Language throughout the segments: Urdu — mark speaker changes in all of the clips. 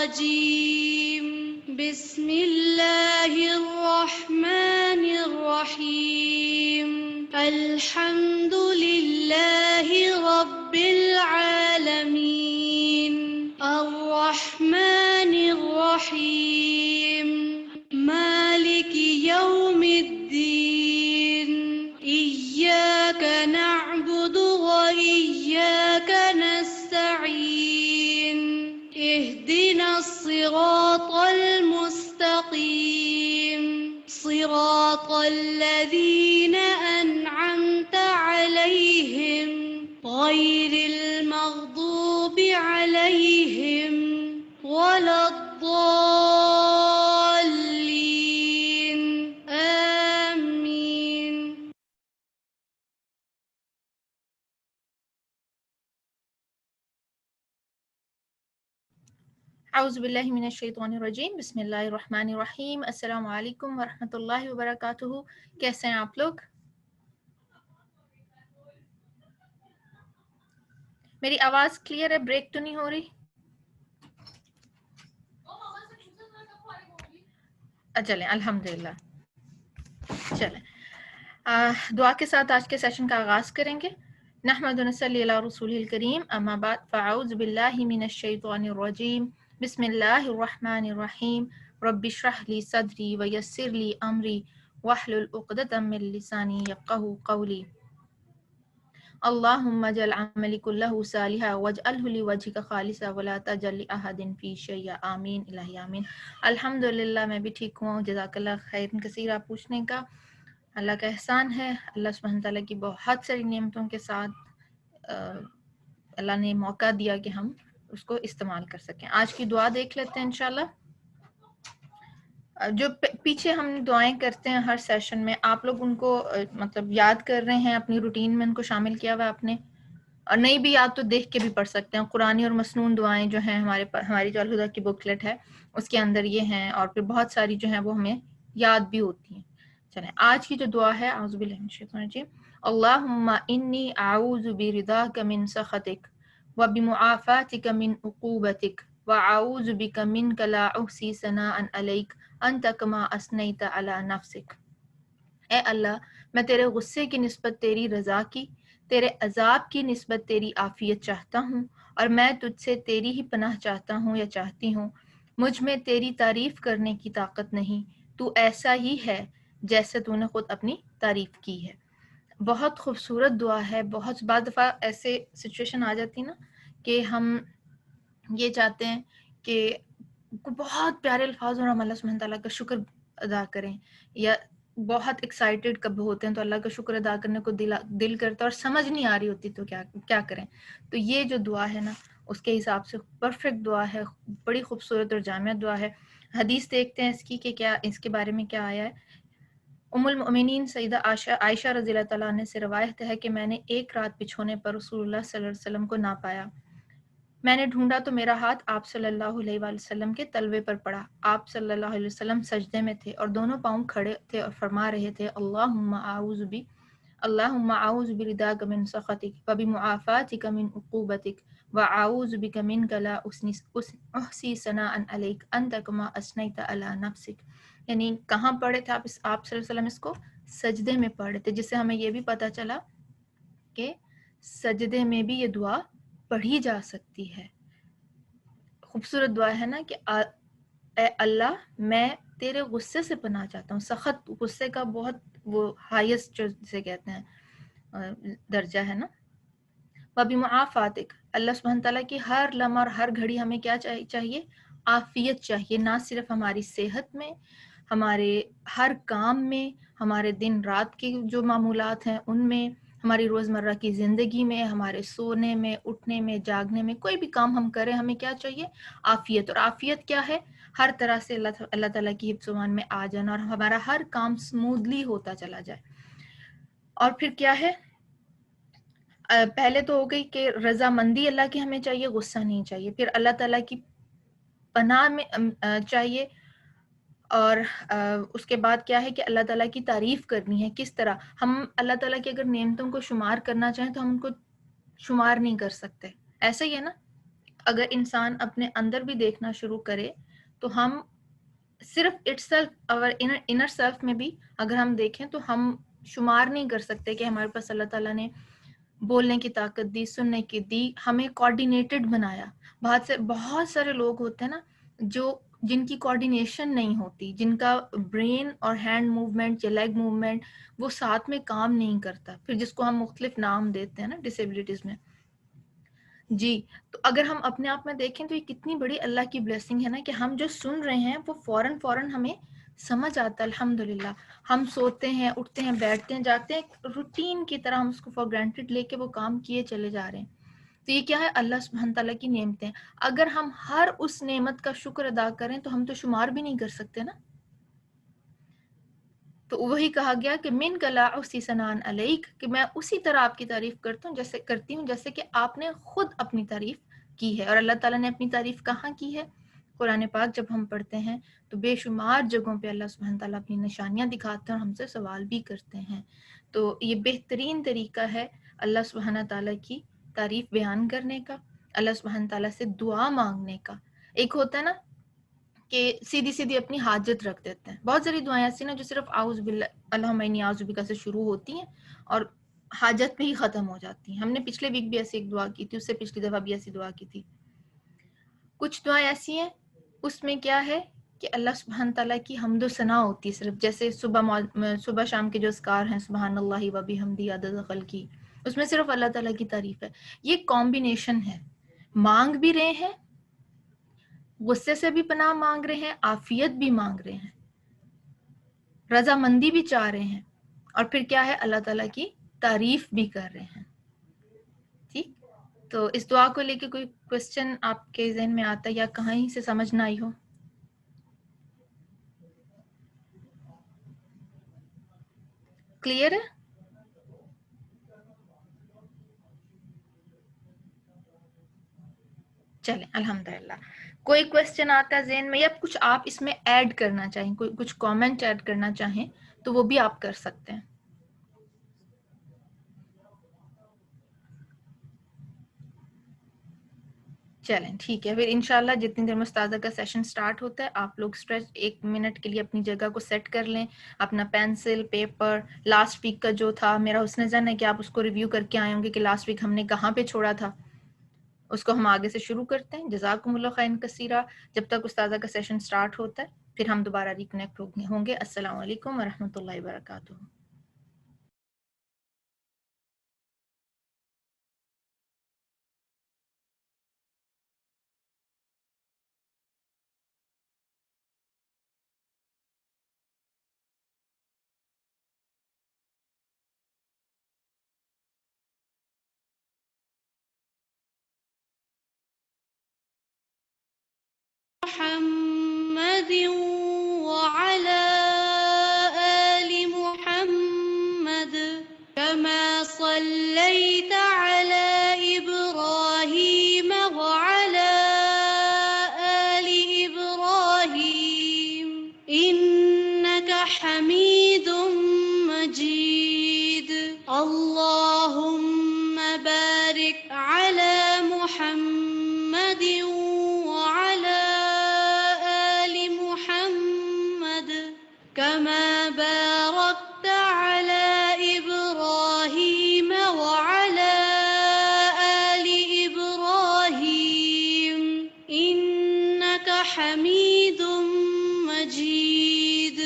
Speaker 1: الرجيم بسم الله الرحمن الرحيم الحمد لله رب العالمين الرحمن الرحيم مالك يوم الدين إياك نعبد وإياك نستعين اهدنا الصراط المستقيم صراط الذين أنعمت عليهم غير المغضوب عليهم ولا الضالين آمين.
Speaker 2: اعوذ باللہ من الشیطان الرجیم بسم اللہ الرحمن الرحیم السلام علیکم ورحمۃ اللہ وبرکاتہ. کیسے ہیں آپ لوگ؟ میری آواز کلیئر ہے؟ بریک تو نہیں ہو رہی؟ چلیں الحمدللہ. چلیں دعا کے ساتھ آج کے سیشن کا آغاز کریں گے. نحمد و نصلی علی رسول الکریم اما بعد فاعوذ باللہ من الشیطان الرجیم بسم اللہ الرحمن الرحیم رب اشرح لی صدری ویسر لی امری واحلل عقدۃ من لسانی یفقہوا قولی. اللہم اجعل عملی کلہ صالحا واجعلہ لوجہک خالصا ولا تجعل لأحد فی شیئا آمین الہی آمین. الحمدللہ میں بھی ٹھیک ہوں. جزاک اللہ خیر کثیر. آپ پوچھنے کا اللہ کا احسان ہے. اللہ سبحانہ تعالیٰ کی بہت ساری نعمتوں کے ساتھ اللہ نے موقع دیا کہ ہم اس کو استعمال کر سکیں. آج کی دعا دیکھ لیتے ہیں انشاءاللہ. جو پیچھے ہم دعائیں کرتے ہیں ہر سیشن میں، آپ لوگ ان کو مطلب یاد کر رہے ہیں، اپنی روٹین میں ان کو شامل کیا ہوا آپ نے، اور نہیں بھی یاد تو دیکھ کے بھی پڑھ سکتے ہیں. قرآنی اور مسنون دعائیں جو ہیں ہماری جو الہدیٰ کی بکلیٹ ہے اس کے اندر یہ ہیں، اور پھر بہت ساری جو ہیں وہ ہمیں یاد بھی ہوتی ہیں. چلیں آج کی جو دعا ہے، اعوذ باللہ من الشیطان الرجیم اللہم انی اعوذ برضاک من سخطک وبمعافاتک من عقوبتک واعوذ بک منک لا احصی ثناء علیک انت کما اثنیت علی نفسک. اے اللہ میں تیرے غصے کی نسبت تیری رضا کی، تیرے عذاب کی نسبت تیری عافیت چاہتا ہوں، اور میں تجھ سے تیری ہی پناہ چاہتا ہوں یا چاہتی ہوں. مجھ میں تیری تعریف کرنے کی طاقت نہیں، تو ایسا ہی ہے جیسے تو نے خود اپنی تعریف کی ہے. بہت خوبصورت دعا ہے. بہت بعض دفعہ ایسے سچویشن آ جاتی نا کہ ہم یہ چاہتے ہیں کہ بہت پیارے الفاظ اور ہم اللہ سبحانہ تعالیٰ کا شکر ادا کریں، یا بہت ایکسائٹیڈ کب ہوتے ہیں تو اللہ کا شکر ادا کرنے کو دل کرتا ہے اور سمجھ نہیں آ رہی ہوتی تو کیا کریں. تو یہ جو دعا ہے نا اس کے حساب سے پرفیکٹ دعا ہے، بڑی خوبصورت اور جامع دعا ہے. حدیث دیکھتے ہیں اس کی کہ کیا اس کے بارے میں کیا آیا ہے. ام المؤمنین سیدہ عائشہ رضی اللہ تعالیٰ عنہ سے روایت ہے کہ میں نے ایک رات بچھونے پر رسول اللہ صلی اللہ علیہ وسلم کو نہ پایا. میں نے ڈھونڈا تو میرا ہاتھ آپ صلی اللہ علیہ وآلہ وسلم کے تلوے پر پڑا. آپ صلی اللہ علیہ وسلم سجدے میں تھے اور دونوں پاؤں کھڑے تھے اور فرما رہے تھے اللہم اعوذ برضاک من سخطک وبمعافاتک من عقوبتک واعوذ بک منک لا احصی ثناء علیک انت کما اثنیت علی نفسک. یعنی کہاں پڑھے تھے آپ صلی اللہ علیہ وسلم؟ اس کو سجدے میں پڑھے تھے، جس سے ہمیں یہ بھی پتہ چلا کہ سجدے میں بھی یہ دعا پڑھی جا سکتی ہے. خوبصورت دعا ہے نا کہ اے اللہ میں تیرے غصے سے پناہ چاہتا ہوں. سخت غصے کا بہت وہ ہائیسٹ جسے کہتے ہیں درجہ ہے نا. وبمعافاتک، اللہ سبحانہ تعالیٰ کی ہر لمحہ اور ہر گھڑی ہمیں کیا چاہیے؟ عافیت چاہیے، نہ صرف ہماری صحت میں، ہمارے ہر کام میں، ہمارے دن رات کے جو معمولات ہیں ان میں، ہماری روزمرہ کی زندگی میں، ہمارے سونے میں، اٹھنے میں، جاگنے میں، کوئی بھی کام ہم کریں ہمیں کیا چاہیے؟ عافیت. اور عافیت کیا ہے؟ ہر طرح سے اللہ تعالیٰ کی حفظ و امان میں آ جانا اور ہمارا ہر کام سموتھلی ہوتا چلا جائے. اور پھر کیا ہے؟ پہلے تو ہو گئی کہ رضامندی اللہ کی ہمیں چاہیے، غصہ نہیں چاہیے. پھر اللہ تعالیٰ کی پناہ میں چاہیے. اور اس کے بعد کیا ہے کہ اللہ تعالیٰ کی تعریف کرنی ہے. کس طرح؟ ہم اللہ تعالیٰ کی اگر نعمتوں کو شمار کرنا چاہیں تو ہم ان کو شمار نہیں کر سکتے. ایسا ہی ہے نا، اگر انسان اپنے اندر بھی دیکھنا شروع کرے تو ہم صرف اٹ سیلف اور انر سیلف میں بھی اگر ہم دیکھیں تو ہم شمار نہیں کر سکتے کہ ہمارے پاس اللہ تعالیٰ نے بولنے کی طاقت دی، سننے کی دی، ہمیں کوآرڈینیٹڈ بنایا. بہت سارے لوگ ہوتے ہیں نا جن کی کوآرڈینیشن نہیں ہوتی، جن کا برین اور ہینڈ موومنٹ یا لیگ موومنٹ وہ ساتھ میں کام نہیں کرتا، پھر جس کو ہم مختلف نام دیتے ہیں نا ڈسیبلٹیز میں. جی، تو اگر ہم اپنے آپ میں دیکھیں تو یہ کتنی بڑی اللہ کی بلیسنگ ہے نا کہ ہم جو سن رہے ہیں وہ فوراً ہمیں سمجھ آتا ہے. الحمدللہ ہم سوتے ہیں، اٹھتے ہیں، بیٹھتے ہیں، جاتے ہیں، روٹین کی طرح ہم اس کو فار گرانٹیڈ لے کے وہ کام کیے چلے جا رہے ہیں. تو یہ کیا ہے؟ اللہ سبحانہ تعالیٰ کی نعمتیں. اگر ہم ہر اس نعمت کا شکر ادا کریں تو ہم تو شمار بھی نہیں کر سکتے نا. تو وہی کہا گیا کہ من کلا اسی سنان علیک، کہ میں اسی طرح آپ کی تعریف کرتی ہوں جیسے کہ آپ نے خود اپنی تعریف کی ہے. اور اللہ تعالیٰ نے اپنی تعریف کہاں کی ہے؟ قرآن پاک جب ہم پڑھتے ہیں تو بے شمار جگہوں پہ اللہ سبحانہ تعالیٰ اپنی نشانیاں دکھاتے ہیں اور ہم سے سوال بھی کرتے ہیں. تو یہ بہترین طریقہ ہے اللہ سبحانہ تعالیٰ کی تعریف بیان کرنے کا، اللہ سبحانہ تعالیٰ سے دعا مانگنے کا. ایک ہوتا ہے نا کہ سیدھی اپنی حاجت رکھ دیتے ہیں. بہت ساری دعائیں ایسی نا جو صرف اعوذ باللہ اللہم انی اعوذ بک سے شروع ہوتی ہیں اور حاجت پہ ہی ختم ہو جاتی ہیں. ہم نے پچھلے ویک بھی ایسی ایک دعا کی تھی، اس سے پچھلی دفعہ بھی ایسی دعا کی تھی. کچھ دعائیں ایسی ہیں اس میں کیا ہے کہ اللہ سبحانہ تعالیٰ کی حمد و ثنا ہوتی ہے صرف. جیسے صبح شام کے جو اذکار ہیں، سبحان اللہ و بحمدہ عدد خلقی، اس میں صرف اللہ تعالیٰ کی تعریف ہے. یہ کمبینیشن ہے، مانگ بھی رہے ہیں، غصے سے بھی پناہ مانگ رہے ہیں، عافیت بھی مانگ رہے ہیں، رضامندی بھی چاہ رہے ہیں، اور پھر کیا ہے؟ اللہ تعالیٰ کی تعریف بھی کر رہے ہیں. ٹھیک، تو اس دعا کو لے کے کوئی کوشچن آپ کے ذہن میں آتا ہے یا کہیں سے سمجھ نہ آئی ہو؟ کلیئر ہے؟ چلیں الحمدللہ. کوئی کوشچن آتا ہے ذہن میں یا کچھ آپ اس میں ایڈ کرنا چاہیں، کوئی کچھ کامنٹ ایڈ کرنا چاہیں تو وہ بھی آپ کر سکتے ہیں. چلیں ٹھیک ہے، پھر انشاءاللہ جتنی دیر میں استاذہ کا سیشن سٹارٹ ہوتا ہے آپ لوگ اسٹریچ 1 منٹ کے لیے اپنی جگہ کو سیٹ کر لیں، اپنا پینسل پیپر. لاسٹ ویک کا جو تھا، میرا حسن ظن ہے کہ آپ اس کو ریویو کر کے آئے ہوں گے کہ لاسٹ ویک ہم نے کہاں پہ چھوڑا تھا. اس کو ہم آگے سے شروع کرتے ہیں. جزاکم اللہ خیرا کثیرا. جب تک استاذہ کا سیشن سٹارٹ ہوتا ہے پھر ہم دوبارہ ریکنیکٹ ہوں گے. السلام علیکم ورحمۃ اللہ وبرکاتہ.
Speaker 1: محمد وعلى آل محمد كما صليت على إبراهيم وعلى آل إبراهيم إنك حميد مجيد. اللهم بارك على محمد وعلى آل محمد كما باركت على إبراهيم وعلى آل إبراهيم إنك حميد مجيد.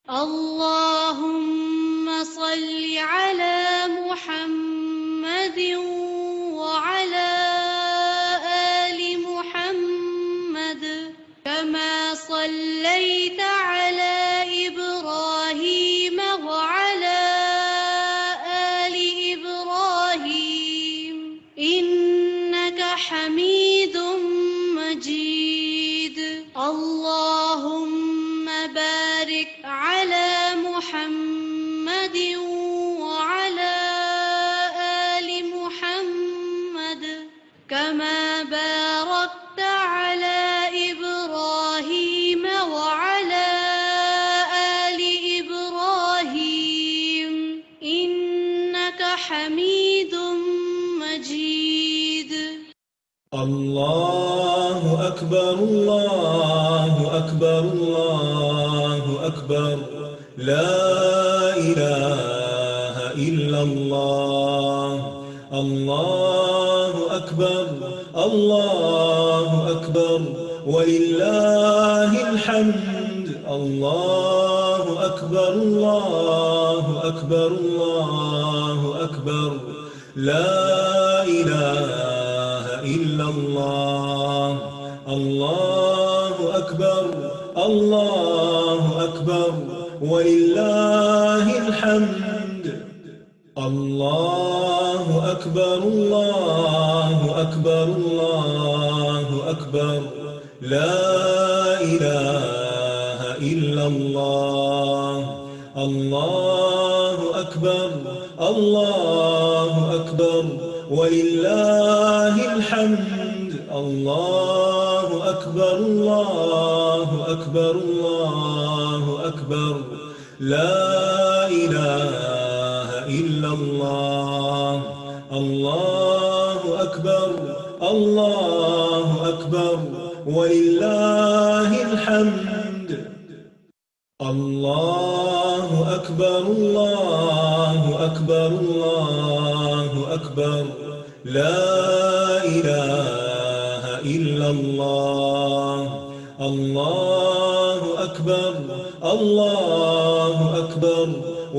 Speaker 1: اللهم صل على محمد وعلى آل محمد كما صليت على إبراهيم وعلى آل إبراهيم إنك حميد مجيد. اللهم بارك على محمد وعلى آل محمد كما باركت على إبراهيم وعلى آل إبراهيم حميد مجيد.
Speaker 3: الله أكبر الله أكبر الله أكبر لا إله إلا الله. الله أكبر الله أكبر ولله الحمد. الله أكبر الله أكبر الله أكبر لا إله إلا الله. الله أكبر الله أكبر ولله الحمد. الله أكبر الله أكبر الله أكبر لا إله إلا الله. الله أكبر الله أكبر ولله الحمد. الله أكبر الله أكبر الله أكبر لا إله إلا الله. الله أكبر الله أكبر ولله الحمد. الله أكبر الله أكبر الله أكبر لا إله إلا الله. الله أكبر الله أكبر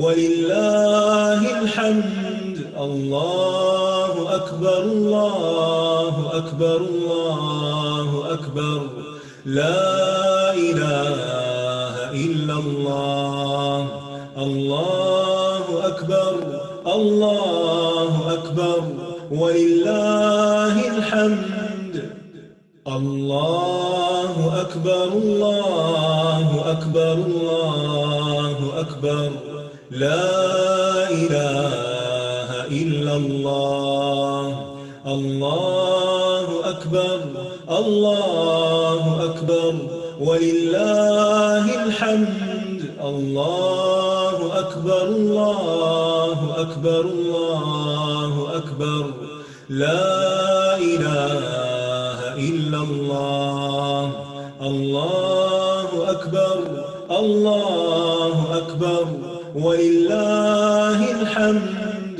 Speaker 3: ولله الحمد. الله أكبر الله أكبر الله أكبر لا إله إلا الله. الله أكبر الله أكبر ولله الحمد. الله أكبر الله أكبر الله أكبر لا إله إلا الله. الله أكبر الله أكبر ولله الحمد. الله أكبر الله أكبر الله أكبر لا إله إلا الله. الله أكبر الله أكبر ولله الحمد.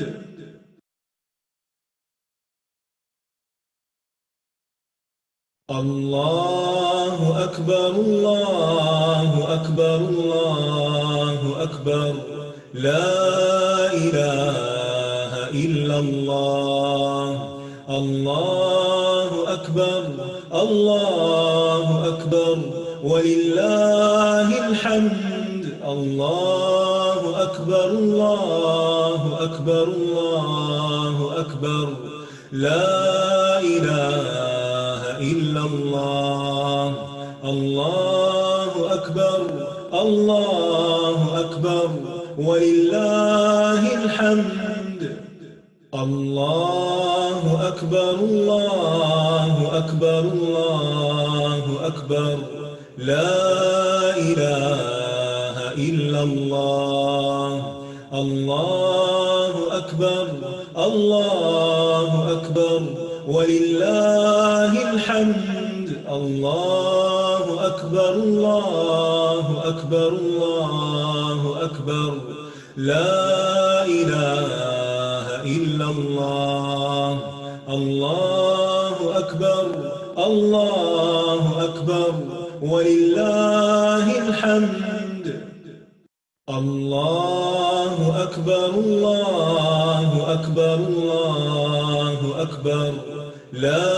Speaker 3: الله أكبر الله أكبر الله أكبر لا إله إلا الله. الله أكبر الله أكبر ولله الحمد. الله أكبر الله أكبر الله أكبر لا إله إلا الله. الله أكبر الله أكبر ولله الحمد. الله أكبر الله أكبر الله أكبر لا إله إلا الله. الله أكبر الله أكبر ولله الحمد. الله أكبر الله أكبر الله أكبر لا إله إلا الله. الله أكبر الله أكبر ولله الحمد. الله أكبر الله أكبر الله أكبر لا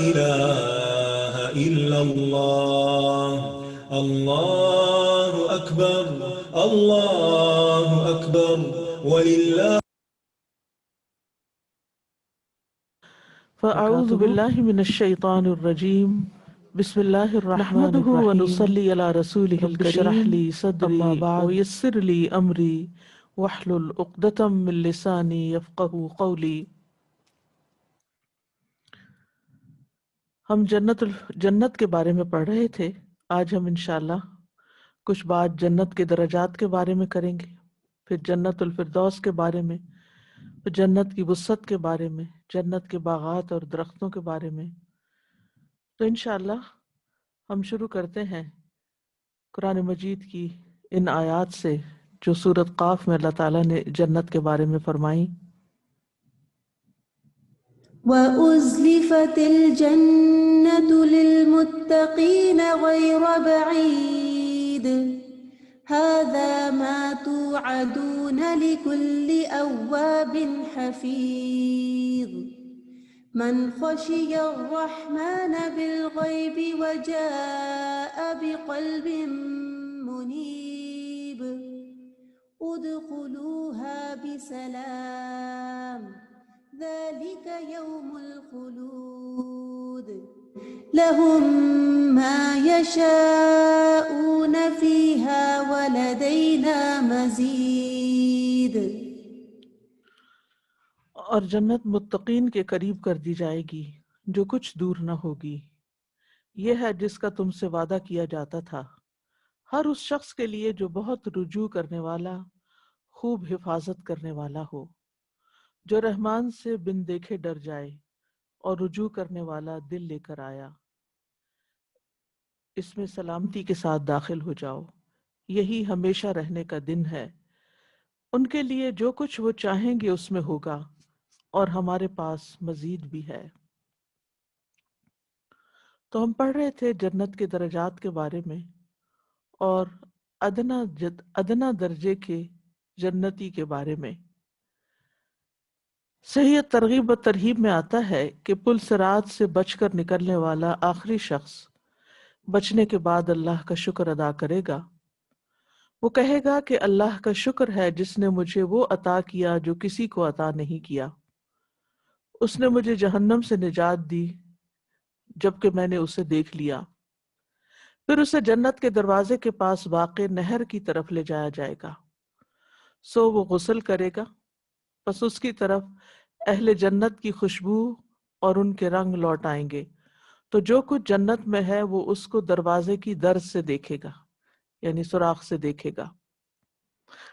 Speaker 3: إله إلا الله. الله أكبر الله أكبر ولله.
Speaker 4: فأعوذ بالله من الشيطان الرجيم. بسم الله الرحمن الرحيم. ونصلي على رسوله الكريم. اشرح لي صدري ويسر لي أمري واحلل عقدة من لساني يفقهوا قولي. ہم جنت کے بارے میں پڑھ رہے تھے. آج ہم انشاءاللہ کچھ بات جنت کے درجات کے بارے میں کریں گے، پھر جنت الفردوس کے بارے میں، جنت کی وسعت کے بارے میں، جنت کے باغات اور درختوں کے بارے میں۔ تو انشاءاللہ ہم شروع کرتے ہیں قرآن مجید کی ان آیات سے جو سورۃ قاف میں اللہ تعالیٰ نے جنت کے بارے میں فرمائی۔
Speaker 5: وَأُزْلِفَتِ الْجَنَّةُ لِلْمُتَّقِينَ غَيْرَ بَعِيدٍ هَذَا مَا تُوعَدُونَ لِكُلِّ أَوَّابٍ حَفِيظٍ من خشي الرحمن بالغيب وجاء بقلب منيب ادخلوها بسلام ذلك يوم الخلود لهم ما يشاءون فيها ولدينا مزيد۔
Speaker 4: اور جنت متقین کے قریب کر دی جائے گی جو کچھ دور نہ ہوگی، یہ ہے جس کا تم سے وعدہ کیا جاتا تھا، ہر اس شخص کے لیے جو بہت رجوع کرنے والا، خوب حفاظت کرنے والا ہو، جو رحمان سے بن دیکھے ڈر جائے اور رجوع کرنے والا دل لے کر آیا۔ اس میں سلامتی کے ساتھ داخل ہو جاؤ، یہی ہمیشہ رہنے کا دن ہے، ان کے لیے جو کچھ وہ چاہیں گے اس میں ہوگا، اور ہمارے پاس مزید بھی ہے۔ تو ہم پڑھ رہے تھے جنت کے درجات کے بارے میں، اور ادنا درجے کے جنتی کے بارے میں۔ صحیح ترغیب و ترہیب میں آتا ہے کہ پل صراط سے بچ کر نکلنے والا آخری شخص بچنے کے بعد اللہ کا شکر ادا کرے گا۔ وہ کہے گا کہ اللہ کا شکر ہے جس نے مجھے وہ عطا کیا جو کسی کو عطا نہیں کیا۔ اس نے مجھے جہنم سے نجات دی جبکہ میں نے اسے دیکھ لیا۔ پھر اسے جنت کے دروازے کے پاس واقع نہر کی طرف لے جایا جائے گا، سو وہ غسل کرے گا، پس اس کی طرف اہل جنت کی خوشبو اور ان کے رنگ لوٹ آئیں گے، تو جو کچھ جنت میں ہے وہ اس کو دروازے کی درز سے دیکھے گا، یعنی سوراخ سے دیکھے گا،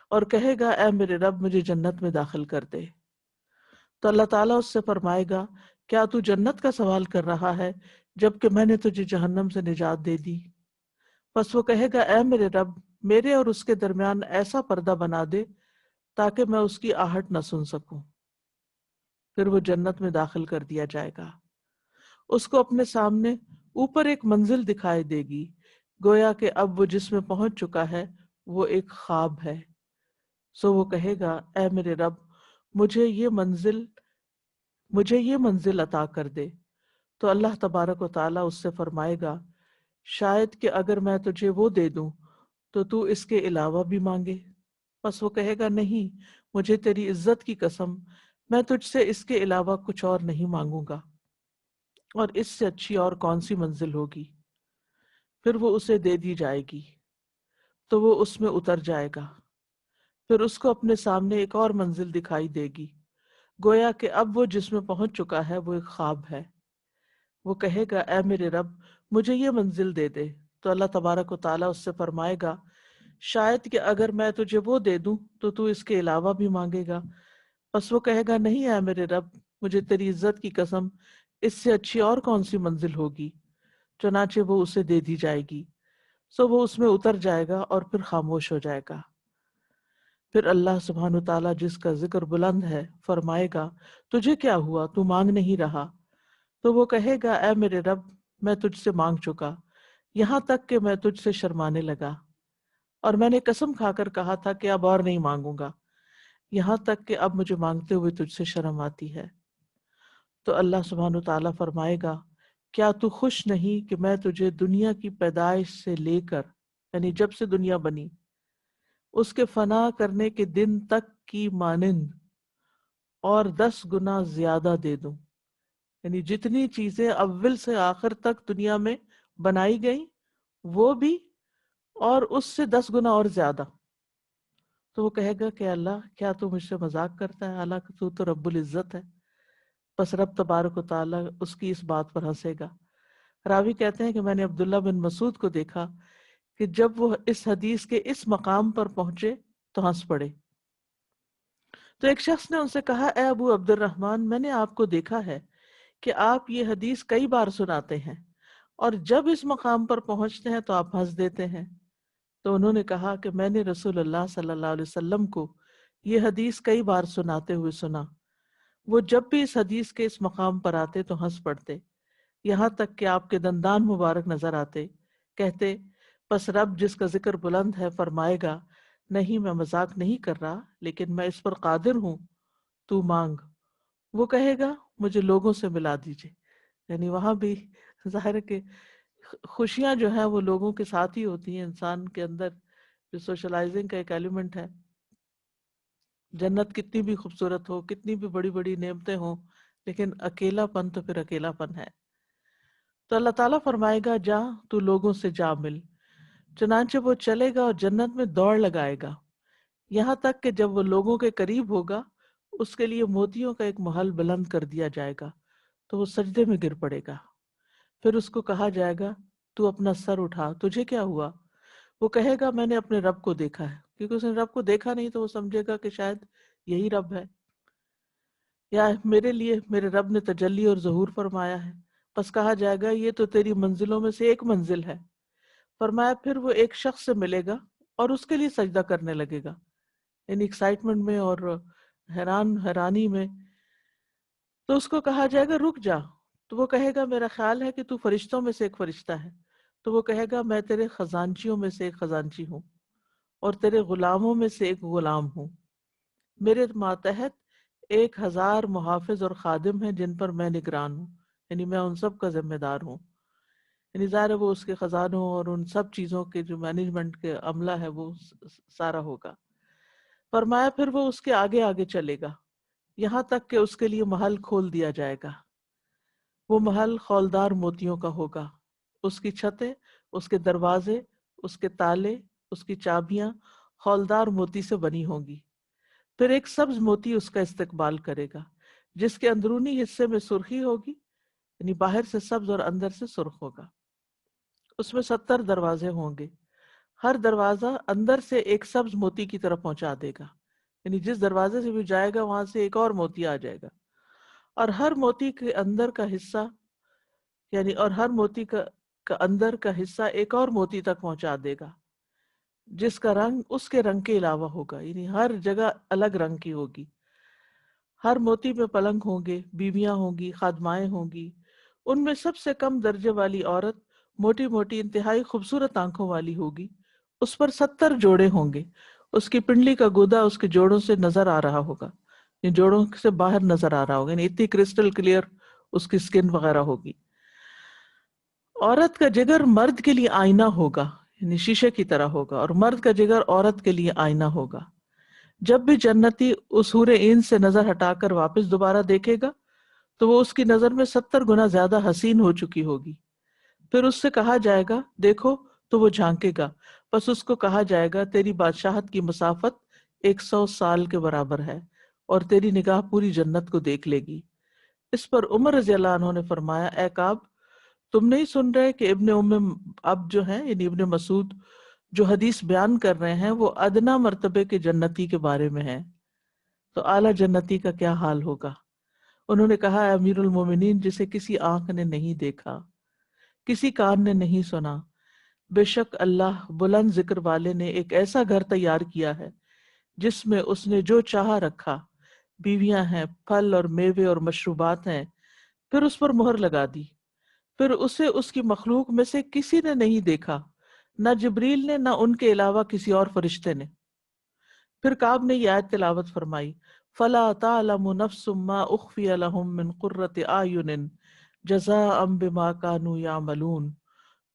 Speaker 4: اور کہے گا اے میرے رب مجھے جنت میں داخل کر دے۔ تو اللہ تعالیٰ اس سے فرمائے گا کیا تو جنت کا سوال کر رہا ہے جبکہ میں نے تجھے جہنم سے نجات دے دی؟ پس وہ کہے گا اے میرے رب میرے اور اس کے درمیان ایسا پردہ بنا دے تاکہ میں اس کی آہٹ نہ سن سکوں۔ پھر وہ جنت میں داخل کر دیا جائے گا۔ اس کو اپنے سامنے اوپر ایک منزل دکھائی دے گی، گویا کہ اب وہ جس میں پہنچ چکا ہے وہ ایک خواب ہے۔ سو وہ کہے گا اے میرے رب مجھے یہ منزل عطا کر دے۔ تو اللہ تبارک و تعالیٰ اس سے فرمائے گا شاید کہ اگر میں تجھے وہ دے دوں تو تو اس کے علاوہ بھی مانگے۔ پس وہ کہے گا نہیں، مجھے تیری عزت کی قسم میں تجھ سے اس کے علاوہ کچھ اور نہیں مانگوں گا، اور اس سے اچھی اور کون سی منزل ہوگی؟ پھر وہ اسے دے دی جائے گی تو وہ اس میں اتر جائے گا۔ پھر اس کو اپنے سامنے ایک اور منزل دکھائی دے گی، گویا کہ اب وہ جس میں پہنچ چکا ہے وہ ایک خواب ہے۔ وہ کہے گا اے میرے رب مجھے یہ منزل دے دے۔ تو اللہ تبارک و تعالیٰ اس سے فرمائے گا شاید کہ اگر میں تجھے وہ دے دوں تو تو اس کے علاوہ بھی مانگے گا۔ پس وہ کہے گا نہیں اے میرے رب مجھے تیری عزت کی قسم اس سے اچھی اور کون سی منزل ہوگی؟ چنانچہ وہ اسے دے دی جائے گی، سو وہ اس میں اتر جائے گا اور پھر خاموش ہو جائے گا۔ پھر اللہ سبحانہ و تعالیٰ جس کا ذکر بلند ہے فرمائے گا تجھے کیا ہوا، تو مانگ نہیں رہا؟ تو وہ کہے گا اے میرے رب میں تجھ سے مانگ چکا، یہاں تک کہ میں تجھ سے شرمانے لگا، اور میں نے قسم کھا کر کہا تھا کہ اب اور نہیں مانگوں گا، یہاں تک کہ اب مجھے مانگتے ہوئے تجھ سے شرم آتی ہے۔ تو اللہ سبحانہ و تعالیٰ فرمائے گا کیا تو خوش نہیں کہ میں تجھے دنیا کی پیدائش سے لے کر، یعنی جب سے دنیا بنی، اس کے فنا کرنے کے دن تک کی مانند اور 10 گنا زیادہ دے دوں؟ یعنی جتنی چیزیں اول سے آخر تک دنیا میں بنائی گئیں وہ بھی، اور اس سے 10 گنا اور زیادہ۔ تو وہ کہے گا کہ اللہ کیا تو مجھ سے مذاق کرتا ہے، حالانکہ تو تو رب العزت ہے۔ پس رب تبارک و تعالیٰ اس کی اس بات پر ہنسے گا۔ راوی کہتے ہیں کہ میں نے عبداللہ بن مسعود کو دیکھا کہ جب وہ اس حدیث کے اس مقام پر پہنچے تو ہنس پڑے۔ تو ایک شخص نے ان سے کہا اے ابو عبد الرحمن، میں نے آپ کو دیکھا ہے کہ آپ یہ حدیث کئی بار سناتے ہیں اور جب اس مقام پر پہنچتے ہیں تو آپ ہنس دیتے ہیں۔ تو انہوں نے کہا کہ میں نے رسول اللہ صلی اللہ علیہ وسلم کو یہ حدیث کئی بار سناتے ہوئے سنا، وہ جب بھی اس حدیث کے اس مقام پر آتے تو ہنس پڑتے، یہاں تک کہ آپ کے دندان مبارک نظر آتے، کہتے پس رب جس کا ذکر بلند ہے فرمائے گا نہیں میں مذاق نہیں کر رہا لیکن میں اس پر قادر ہوں، تو مانگ۔ وہ کہے گا مجھے لوگوں سے ملا دیجئے، یعنی وہاں بھی ظاہر ہے کہ خوشیاں جو ہیں وہ لوگوں کے ساتھ ہی ہوتی ہیں، انسان کے اندر جو سوشلائزنگ کا ایک ایلیمنٹ ہے۔ جنت کتنی بھی خوبصورت ہو، کتنی بھی بڑی بڑی نعمتیں ہوں، لیکن اکیلا پن تو پھر اکیلا پن ہے۔ تو اللہ تعالیٰ فرمائے گا جا تو لوگوں سے جا مل، چنانچہ وہ چلے گا اور جنت میں دوڑ لگائے گا، یہاں تک کہ جب وہ لوگوں کے قریب ہوگا اس کے لیے موتیوں کا ایک محل بلند کر دیا جائے گا تو وہ سجدے میں گر پڑے گا۔ پھر اس کو کہا جائے گا تو اپنا سر اٹھا، تجھے کیا ہوا؟ وہ کہے گا میں نے اپنے رب کو دیکھا ہے، کیونکہ اس نے رب کو دیکھا نہیں تو وہ سمجھے گا کہ شاید یہی رب ہے، یا میرے لیے میرے رب نے تجلی اور ظہور فرمایا ہے۔ پس کہا جائے گا یہ تو تیری منزلوں میں سے ایک منزل ہے۔ فرمایا پھر وہ ایک شخص سے ملے گا اور اس کے لیے سجدہ کرنے لگے گا، یعنی ایکسائٹمنٹ میں اور حیرانی میں۔ تو اس کو کہا جائے گا رک جا، تو وہ کہے گا میرا خیال ہے کہ تو فرشتوں میں سے ایک فرشتہ ہے۔ تو وہ کہے گا میں تیرے خزانچیوں میں سے ایک خزانچی ہوں اور تیرے غلاموں میں سے ایک غلام ہوں، میرے ماتحت 1000 محافظ اور خادم ہیں جن پر میں نگران ہوں، یعنی میں ان سب کا ذمہ دار ہوں۔ یعنی ظاہر ہے وہ اس کے خزانوں اور ان سب چیزوں کے جو مینجمنٹ کے عملہ ہے وہ سارا ہوگا۔ فرمایا پھر وہ اس کے آگے آگے چلے گا یہاں تک کہ اس کے لیے محل کھول دیا جائے گا، وہ محل خولدار موتیوں کا ہوگا، اس کی چھتیں، اس کے دروازے، اس کے تالے، اس کی چابیاں خولدار موتی سے بنی ہوں گی۔ پھر ایک سبز موتی اس کا استقبال کرے گا جس کے اندرونی حصے میں سرخی ہوگی، یعنی باہر سے سبز اور اندر سے سرخ ہوگا۔ اس میں 70 دروازے ہوں گے، ہر دروازہ اندر سے ایک سبز موتی کی طرف پہنچا دے گا، یعنی جس دروازے سے بھی جائے گا وہاں سے ایک اور موتی آ جائے گا، اور ہر موتی کے اندر کا حصہ اور ہر موتی کا اندر کا حصہ ایک اور موتی تک پہنچا دے گا جس کا رنگ اس کے رنگ کے علاوہ ہوگا، یعنی ہر جگہ الگ رنگ کی ہوگی۔ ہر موتی پہ پلنگ ہوں گے، بیویاں ہوں گی، خادمائیں ہوں گی، ان میں سب سے کم درجے والی عورت موٹی موٹی انتہائی خوبصورت آنکھوں والی ہوگی، اس پر 70 جوڑے ہوں گے، اس کی پنڈلی کا گودا اس کے جوڑوں سے نظر آ رہا ہوگا، یہ جوڑوں سے باہر نظر آ رہا ہوگا، یعنی اتنی کرسٹل کلیئر اس کی سکن وغیرہ ہوگی۔ عورت کا جگر مرد کے لیے آئینہ ہوگا، یعنی شیشے کی طرح ہوگا، اور مرد کا جگر عورت کے لیے آئینہ ہوگا۔ جب بھی جنتی اس حور عین سے نظر ہٹا کر واپس دوبارہ دیکھے گا تو وہ اس کی نظر میں 70 گنا زیادہ حسین ہو چکی ہوگی۔ پھر اس سے کہا جائے گا دیکھو، تو وہ جھانکے گا، پس اس کو کہا جائے گا تیری بادشاہت کی مسافت 100 سال کے برابر ہے اور تیری نگاہ پوری جنت کو دیکھ لے گی۔ اس پر عمر رضی اللہ عنہ نے فرمایا اے کعب، تم نہیں سن رہے کہ ابن ام اب جو ہیں یعنی ابن مسعود جو حدیث بیان کر رہے ہیں وہ ادنا مرتبے کے جنتی کے بارے میں ہیں، تو اعلیٰ جنتی کا کیا حال ہوگا؟ انہوں نے کہا اے امیر المومنین، جسے کسی آنکھ نے نہیں دیکھا، کسی کان نے نہیں سنا، بے شک اللہ بلند ذکر والے نے ایک ایسا گھر تیار کیا ہے جس میں اس نے جو چاہا رکھا، بیویاں ہیں، پھل اور میوے اور مشروبات ہیں، پھر اس پر مہر لگا دی، پھر اسے اس کی مخلوق میں سے کسی نے نہیں دیکھا، نہ جبریل نے، نہ ان کے علاوہ کسی اور فرشتے نے۔ پھر کعب نے یہ آیت تلاوت فرمائی فَلَا تَعْلَمُ نَفْسٌ مَّا أُخْفِيَ لَهُم مِّن قُرَّةِ أَعْيُنٍ جَزَاءً بِمَا كَانُوا يَعْمَلُونَ،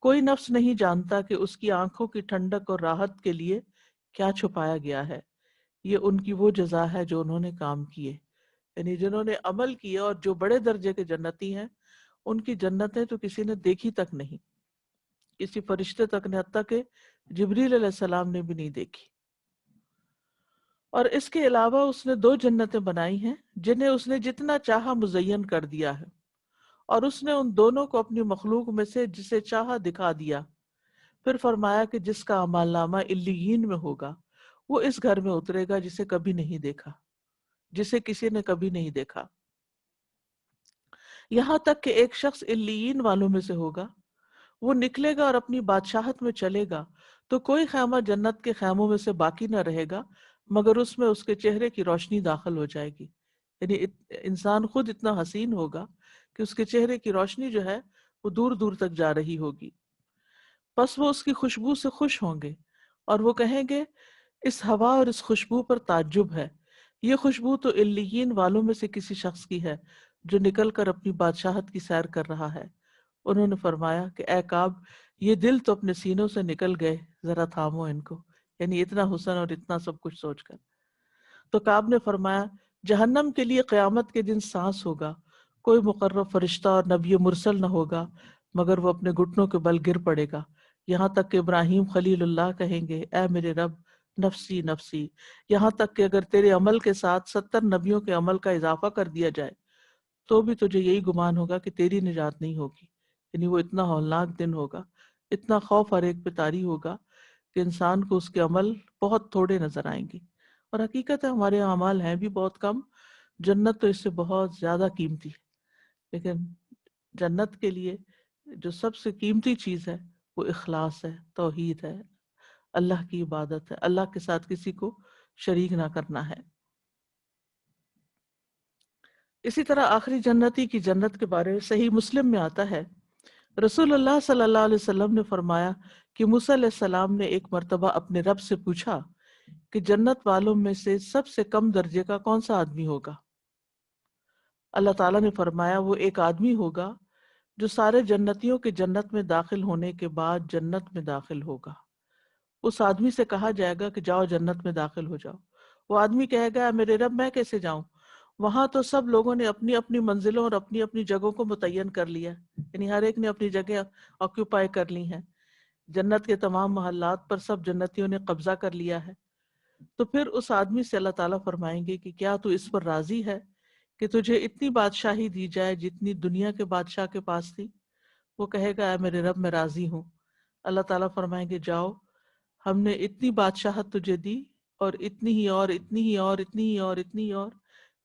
Speaker 4: کوئی نفس نہیں جانتا کہ اس کی آنکھوں کی ٹھنڈک اور راحت کے لیے کیا چھپایا گیا ہے، یہ ان کی وہ جزا ہے جو انہوں نے کام کیے، یعنی جنہوں نے عمل کیے اور جو بڑے درجے کے جنتی ہیں ان کی جنتیں تو کسی نے دیکھی تک نہیں، کسی فرشتے تک نے، حتیٰ کہ جبریل علیہ السلام نے بھی نہیں دیکھی۔ اور اس کے علاوہ اس نے 2 جنتیں بنائی ہیں جنہیں اس نے جتنا چاہا مزین کر دیا ہے، اور اس نے ان دونوں کو اپنی مخلوق میں سے جسے چاہا دکھا دیا۔ پھر فرمایا کہ جس کا اعمال نامہ علیین میں ہوگا وہ اس گھر میں اترے گا جسے کبھی نہیں دیکھا، جسے کسی نے کبھی نہیں دیکھا، یہاں تک کہ ایک شخص علیین والوں میں سے ہوگا، وہ نکلے گا اور اپنی بادشاہت میں چلے گا تو کوئی خیمہ جنت کے خیموں میں سے باقی نہ رہے گا مگر اس میں اس کے چہرے کی روشنی داخل ہو جائے گی. یعنی انسان خود اتنا حسین ہوگا کہ اس کے چہرے کی روشنی جو ہے وہ دور دور تک جا رہی ہوگی. پس وہ اس کی خوشبو سے خوش ہوں گے اور وہ کہیں گے اس ہوا اور اس خوشبو پر تعجب ہے، یہ خوشبو تو علیین والوں میں سے کسی شخص کی ہے جو نکل کر اپنی بادشاہت کی سیر کر رہا ہے. انہوں نے فرمایا کہ اے کعب، یہ دل تو اپنے سینوں سے نکل گئے، ذرا تھامو ان کو. یعنی اتنا حسن اور اتنا سب کچھ سوچ کر. تو کعب نے فرمایا جہنم کے لیے قیامت کے دن سانس ہوگا، کوئی مقرب فرشتہ اور نبی مرسل نہ ہوگا مگر وہ اپنے گھٹنوں کے بل گر پڑے گا، یہاں تک کہ ابراہیم خلیل اللہ کہیں گے اے میرے رب نفسی نفسی، یہاں تک کہ اگر تیرے عمل کے ساتھ 70 نبیوں کے عمل کا اضافہ کر دیا جائے تو بھی تجھے یہی گمان ہوگا کہ تیری نجات نہیں ہوگی. یعنی وہ اتنا ہولناک دن ہوگا، اتنا خوف ہر ایک پہ طاری ہوگا کہ انسان کو اس کے عمل بہت تھوڑے نظر آئیں گے. اور حقیقت ہے ہمارے اعمال ہیں بھی بہت کم، جنت تو اس سے بہت زیادہ قیمتی ہے. لیکن جنت کے لیے جو سب سے قیمتی چیز ہے وہ اخلاص ہے، توحید ہے، اللہ کی عبادت ہے، اللہ کے ساتھ کسی کو شریک نہ کرنا ہے. اسی طرح آخری جنتی کی جنت کے بارے میں صحیح مسلم میں آتا ہے، رسول اللہ صلی اللہ علیہ وسلم نے فرمایا کہ موسیٰ علیہ السلام نے ایک مرتبہ اپنے رب سے پوچھا کہ جنت والوں میں سے سب سے کم درجے کا کون سا آدمی ہوگا؟ اللہ تعالیٰ نے فرمایا وہ ایک آدمی ہوگا جو سارے جنتیوں کے جنت میں داخل ہونے کے بعد جنت میں داخل ہوگا. اس آدمی سے کہا جائے گا کہ جاؤ جنت میں داخل ہو جاؤ. وہ آدمی کہے گا میرے رب میں کیسے جاؤں؟ وہاں تو سب لوگوں نے اپنی اپنی منزلوں اور اپنی اپنی جگہوں کو متعین کر لیا، یعنی ہر ایک نے اپنی جگہ آکیوپائی کر لی ہیں. جنت کے تمام محلات پر سب جنتیوں نے قبضہ کر لیا ہے. تو پھر اس آدمی سے اللہ تعالیٰ فرمائیں گے کہ کیا تو اس پر راضی ہے کہ تجھے اتنی بادشاہی دی جائے جتنی دنیا کے بادشاہ کے پاس تھی؟ وہ کہے گا اے میرے رب میں راضی ہوں. اللہ تعالیٰ فرمائیں گے جاؤ، ہم نے اتنی بادشاہت تجھے دی اور اتنی ہی اور اتنی ہی اور اتنی ہی اور اتنی ہی اور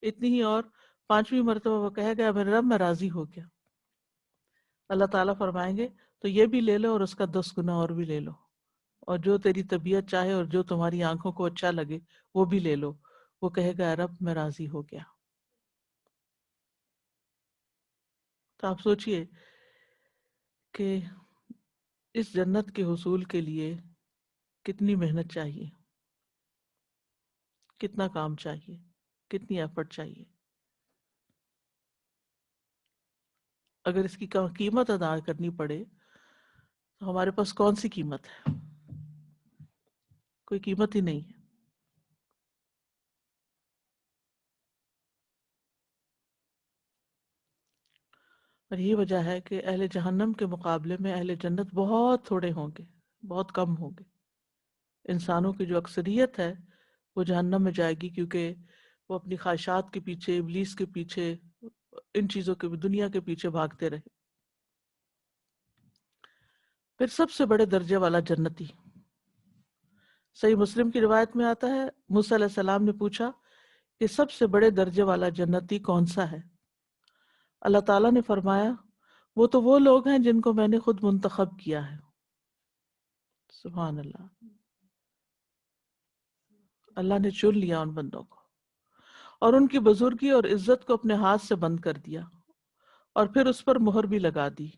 Speaker 4: اتنی ہی اور. 5ویں مرتبہ وہ کہے گا میرے رب میں راضی ہو گیا. اللہ تعالیٰ فرمائیں گے تو یہ بھی لے لو اور اس کا 10 گنا اور بھی لے لو، اور جو تیری طبیعت چاہے اور جو تمہاری آنکھوں کو اچھا لگے وہ بھی لے لو. وہ کہے گا رب میں راضی ہو گیا. تو آپ سوچئے کہ اس جنت کے حصول کے لیے کتنی محنت چاہیے، کتنا کام چاہیے، کتنی ایفرٹ چاہیے. اگر اس کی قیمت ادا کرنی پڑے تو ہمارے پاس کون سی قیمت ہے؟ کوئی قیمت ہی نہیں ہے. اور یہی وجہ ہے کہ اہل جہنم کے مقابلے میں اہل جنت بہت تھوڑے ہوں گے، بہت کم ہوں گے. انسانوں کی جو اکثریت ہے وہ جہنم میں جائے گی کیونکہ وہ اپنی خواہشات کے پیچھے، ابلیس کے پیچھے، ان چیزوں کے دنیا کے پیچھے بھاگتے رہے. پھر سب سے بڑے درجے والا جنتی، صحیح مسلم کی روایت میں آتا ہے موسیٰ علیہ السلام نے پوچھا کہ سب سے بڑے درجے والا جنتی کون سا ہے؟ اللہ تعالیٰ نے فرمایا وہ لوگ ہیں جن کو میں نے خود منتخب کیا ہے. سبحان اللہ، اللہ نے چن لیا ان بندوں کو اور ان کی بزرگی اور عزت کو اپنے ہاتھ سے بند کر دیا اور پھر اس پر مہر بھی لگا دی.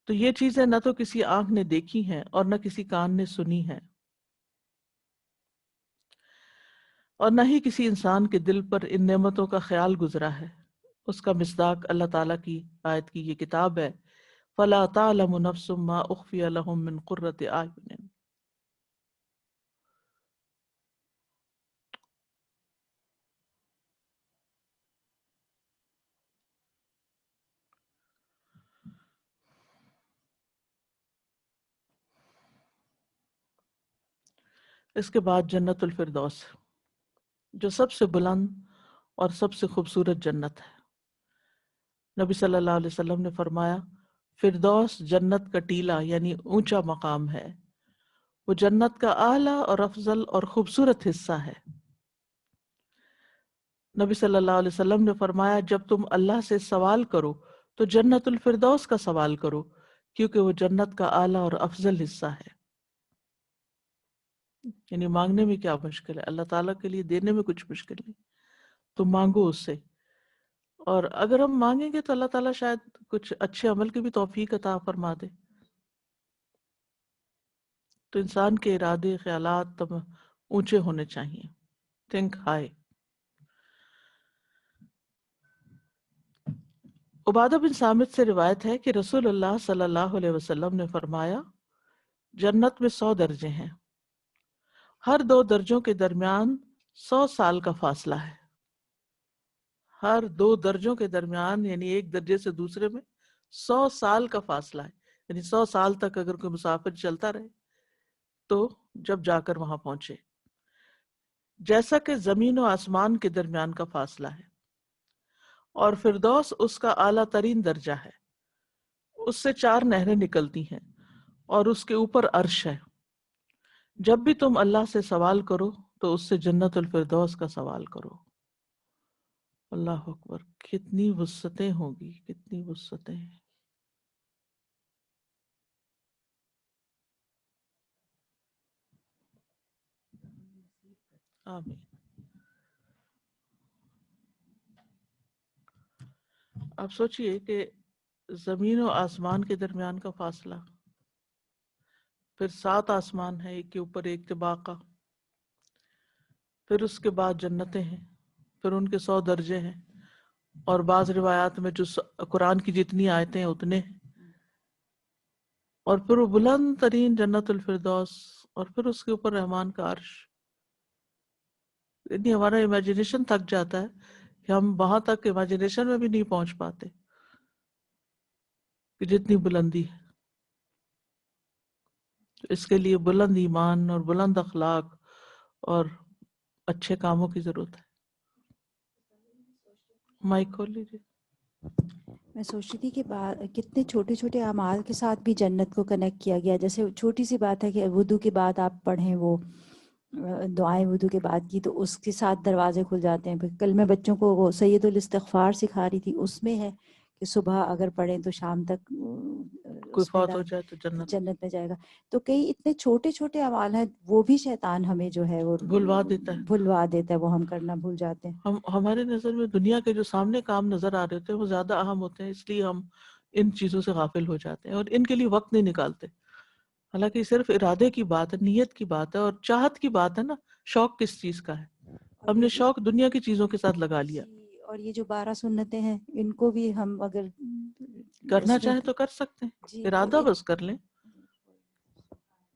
Speaker 4: تو یہ چیزیں نہ تو کسی آنکھ نے دیکھی ہیں اور نہ کسی کان نے سنی ہیں اور نہ ہی کسی انسان کے دل پر ان نعمتوں کا خیال گزرا ہے. اس کا مصداق اللہ تعالیٰ کی آیت کی یہ کتاب ہے فَلَا تَعْلَمُ نَفْسٌ مَّا أُخْفِيَ لَهُم مِّن قُرَّةِ أَعْيُنٍ. اس کے بعد جنت الفردوس جو سب سے بلند اور سب سے خوبصورت جنت ہے. نبی صلی اللہ علیہ وسلم نے فرمایا فردوس جنت کا ٹیلہ یعنی اونچا مقام ہے، وہ جنت کا اعلیٰ اور افضل اور خوبصورت حصہ ہے. نبی صلی اللہ علیہ وسلم نے فرمایا جب تم اللہ سے سوال کرو تو جنت الفردوس کا سوال کرو، کیونکہ وہ جنت کا اعلیٰ اور افضل حصہ ہے۔ یعنی مانگنے میں کیا مشکل ہے، اللہ تعالیٰ کے لیے دینے میں کچھ مشکل نہیں، تم مانگو اس سے۔ اور اگر ہم مانگیں گے تو اللہ تعالیٰ شاید کچھ اچھے عمل کی بھی توفیق عطا فرما دے۔ تو انسان کے ارادے، خیالات اونچے ہونے چاہیے، تھنک ہائی۔ عبادہ بن صامت سے روایت ہے کہ رسول اللہ صلی اللہ علیہ وسلم نے فرمایا جنت میں 100 درجے ہیں، ہر 2 درجوں کے درمیان 100 سال کا فاصلہ ہے۔ ہر 2 درجوں کے درمیان یعنی ایک درجے سے دوسرے میں 100 سال کا فاصلہ ہے، یعنی 100 سال تک اگر کوئی مسافر چلتا رہے تو جب جا کر وہاں پہنچے، جیسا کہ زمین و آسمان کے درمیان کا فاصلہ ہے۔ اور فردوس اس کا اعلیٰ ترین درجہ ہے، اس سے 4 نہریں نکلتی ہیں اور اس کے اوپر عرش ہے۔ جب بھی تم اللہ سے سوال کرو تو اس سے جنت الفردوس کا سوال کرو۔ اللہ اکبر، کتنی وسعتیں ہوں گی، کتنی وسعتیں ہیں۔ آمین۔ آپ سوچئے کہ زمین و آسمان کے درمیان کا فاصلہ، پھر 7 آسمان ہیں ایک کے اوپر ایک طباقہ، پھر اس کے بعد جنتیں ہیں، پھر ان کے 100 درجے ہیں، اور بعض روایات میں جو قرآن کی جتنی آیتیں ہیں اتنے ہیں، اور پھر وہ بلند ترین جنت الفردوس، اور پھر اس کے اوپر رحمان کا عرش۔ اتنی ہمارا امیجنیشن تھک جاتا ہے کہ ہم وہاں تک امیجنیشن میں بھی نہیں پہنچ پاتے کہ جتنی بلندی ہے۔ اس کے لیے بلند ایمان اور بلند اخلاق اور اچھے کاموں کی ضرورت ہے۔ مائک کھول لیجیے۔
Speaker 6: میں سوچ رہی تھی کہ کتنے چھوٹے چھوٹے اعمال کے ساتھ بھی جنت کو کنیکٹ کیا گیا، جیسے چھوٹی سی بات ہے کہ وضو کے بعد آپ پڑھیں وہ دعائیں وضو کے بعد کی، تو اس کے ساتھ دروازے کھل جاتے ہیں۔ پھر کل میں بچوں کو وہ سید الاستغفار سکھا رہی تھی، اس میں ہے کہ صبح اگر پڑھیں تو شام تک
Speaker 4: کوئی
Speaker 6: اس میں
Speaker 4: فوت ہو جائے تو
Speaker 6: جنت میں جائے گا۔ تو کئی اتنے چھوٹے چھوٹے اعمال ہیں، وہ بھی شیطان ہمیں جو ہے وہ
Speaker 4: بھلوا دیتا ہے،
Speaker 6: بھلوا دیتا ہے، وہ ہم کرنا بھول جاتے ہیں۔
Speaker 4: ہمارے نظر میں دنیا کے جو سامنے کام نظر آ رہے ہوتے ہیں وہ زیادہ اہم ہوتے ہیں، اس لیے ہم ان چیزوں سے غافل ہو جاتے ہیں اور ان کے لیے وقت نہیں نکالتے۔ حالانکہ صرف ارادے کی بات ہے، نیت کی بات ہے اور چاہت کی بات ہے نا۔ شوق کس چیز کا ہے؟ ہم نے شوق دنیا کی چیزوں کے ساتھ لگا لیا۔
Speaker 6: اور یہ جو 12 سنتیں ہیں، ان کو بھی ہم اگر
Speaker 4: کرنا چاہیں تو کر سکتے ہیں، ارادہ بس کر لیں،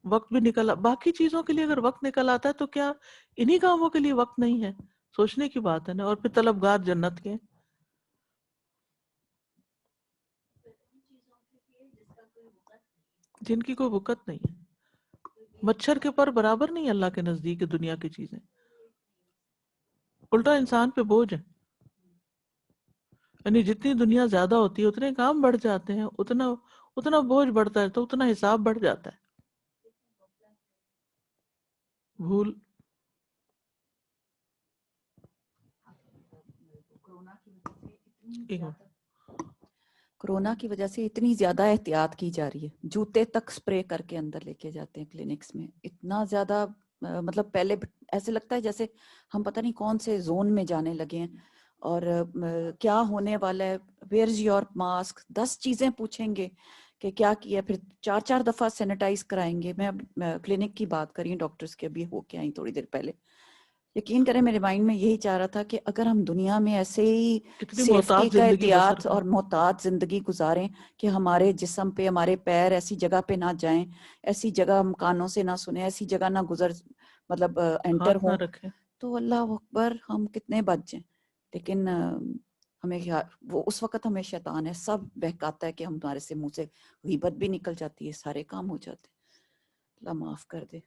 Speaker 4: وقت بھی نکل باقی چیزوں کے لیے اگر وقت نکل آتا ہے تو کیا انہی کاموں کے لیے وقت نہیں ہے؟ سوچنے کی بات ہے نا۔ اور پھر طلبگار جنت کے، جن کی کوئی وقت نہیں ہے، مچھر کے پر برابر نہیں اللہ کے نزدیک دنیا کی چیزیں، الٹا انسان پہ بوجھ ہے۔ یعنی جتنی دنیا زیادہ ہوتی ہے اتنے کام بڑھ جاتے ہیں، اتنا بوجھ بڑھتا ہے، تو اتنا حساب بڑھ جاتا ہے۔ بھول
Speaker 7: کورونا کی وجہ سے اتنی زیادہ احتیاط کی جا رہی ہے، جوتے تک سپرے کر کے اندر لے کے جاتے ہیں کلینکس میں۔ اتنا زیادہ مطلب پہلے ایسے لگتا ہے جیسے ہم پتہ نہیں کون سے زون میں جانے لگے ہیں، اور کیا ہونے والا ہے، ویئر از یور ماسک، 10 چیزیں پوچھیں گے کہ کیا کیا، پھر 4 دفعہ سینیٹائز کرائیں گے۔ میں کلینک کی بات کری، ڈاکٹرز کے ابھی ہو کے آئی تھوڑی دیر پہلے۔ یقین کریں میرے مائنڈ میں یہی چاہ رہا تھا کہ اگر ہم دنیا میں ایسے ہی سیفٹی کا احتیاط اور محتاط زندگی گزاریں کہ ہمارے جسم پہ، ہمارے پیر ایسی جگہ پہ نہ جائیں، ایسی جگہ ہم کانوں سے نہ سنیں، ایسی جگہ نہ مطلب انٹر ہوں، تو اللہ اکبر ہم کتنے بچ جائیں۔ لیکن ہمیں وہ اس وقت ہمیں شیطان ہے سب بہکاتا ہے کہ ہمارے سے منہ سے غیبت بھی نکل جاتی ہے، سارے کام ہو جاتے ہیں۔ اللہ معاف کر دے۔